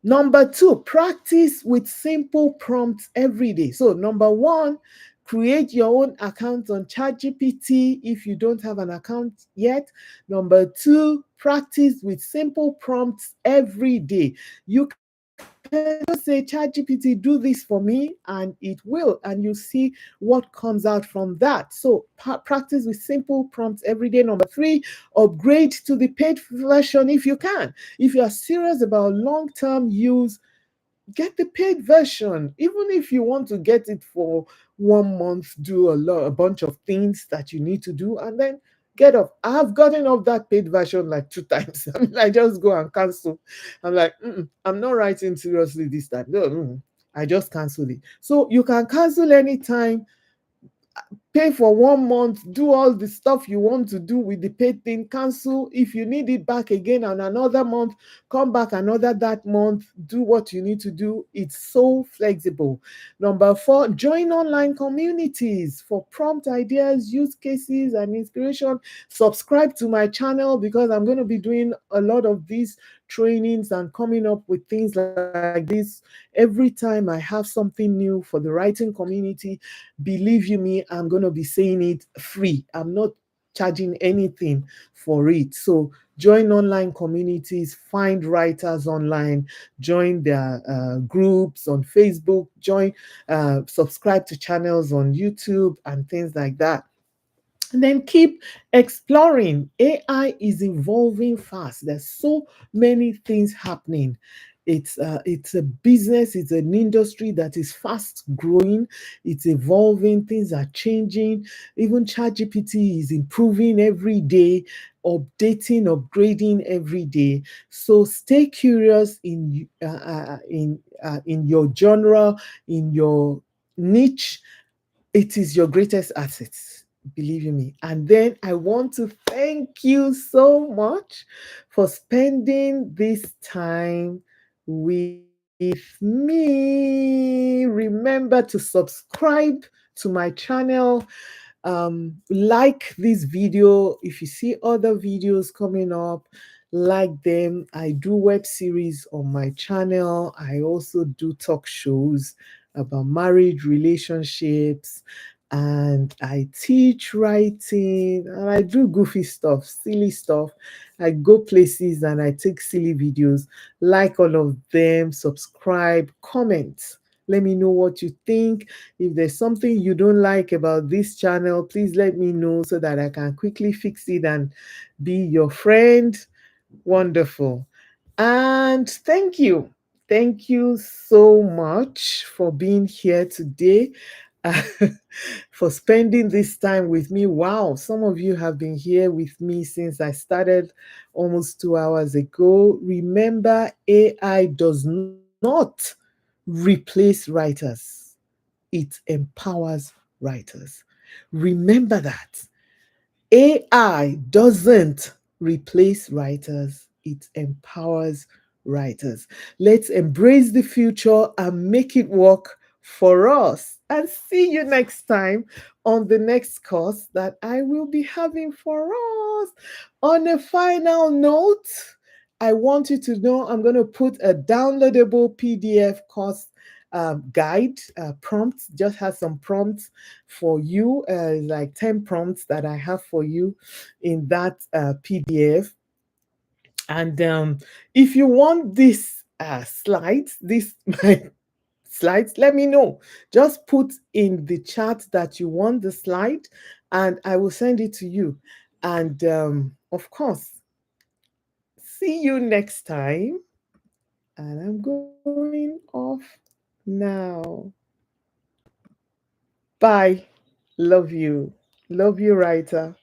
Number two, practice with simple prompts every day. So, number one, create your own account on ChatGPT if you don't have an account yet. Number two, practice with simple prompts every day. You can just say, ChatGPT, do this for me, and it will, and you see what comes out from that. So, practice with simple prompts every day. Number three, upgrade to the paid version if you can. If you are serious about long term use, get the paid version. Even if you want to get it for 1 month, do a bunch of things that you need to do, and then get off. I've gotten off that paid version like 2 times. I mean, I just go and cancel. I'm like, I'm not writing seriously this time. No, I just cancel it. So you can cancel anytime, pay for 1 month, do all the stuff you want to do with the paid thing, cancel. If you need it back again on another month, come back another that month, do what you need to do. It's so flexible. Number four, join online communities for prompt ideas, use cases, and inspiration. Subscribe to my channel because I'm going to be doing a lot of these trainings and coming up with things like this every time I have something new for the writing community. Believe you me, I'm going to be saying it free. I'm not charging anything for it. So join online communities, find writers online, join their groups on Facebook, subscribe to channels on YouTube and things like that. And then keep exploring. AI is evolving fast. There's so many things happening. It's a business, it's an industry that is fast growing, it's evolving, things are changing. Even ChatGPT is improving every day, upgrading every day. So stay curious in your genre, in your niche. It is your greatest asset, believe you me. And then I want to thank you so much for spending this time with me. Remember to subscribe to my channel, like this video. If you see other videos coming up, like them. I do web series on my channel. I also do talk shows about marriage, relationships, and I teach writing, and I do goofy stuff, silly stuff. I go places and I take silly videos. Like all of them, subscribe, comment. Let me know what you think. If there's something you don't like about this channel, please let me know so that I can quickly fix it and be your friend. Wonderful. And thank you. Thank you so much for being here today, for spending this time with me. Wow, some of you have been here with me since I started almost 2 hours ago. Remember, AI does not replace writers, it empowers writers. Remember that. AI doesn't replace writers, it empowers writers. Let's embrace the future and make it work for us. And see you next time on the next course that I will be having for us. On a final note, I want you to know I'm going to put a downloadable PDF course guide, prompts, just has some prompts for you, like 10 prompts that I have for you in that PDF. And if you want this slides, this my slides, let me know. Just put in the chat that you want the slide, and I will send it to you. And of course, see you next time. And I'm going off now. Bye. Love you. Love you, writer.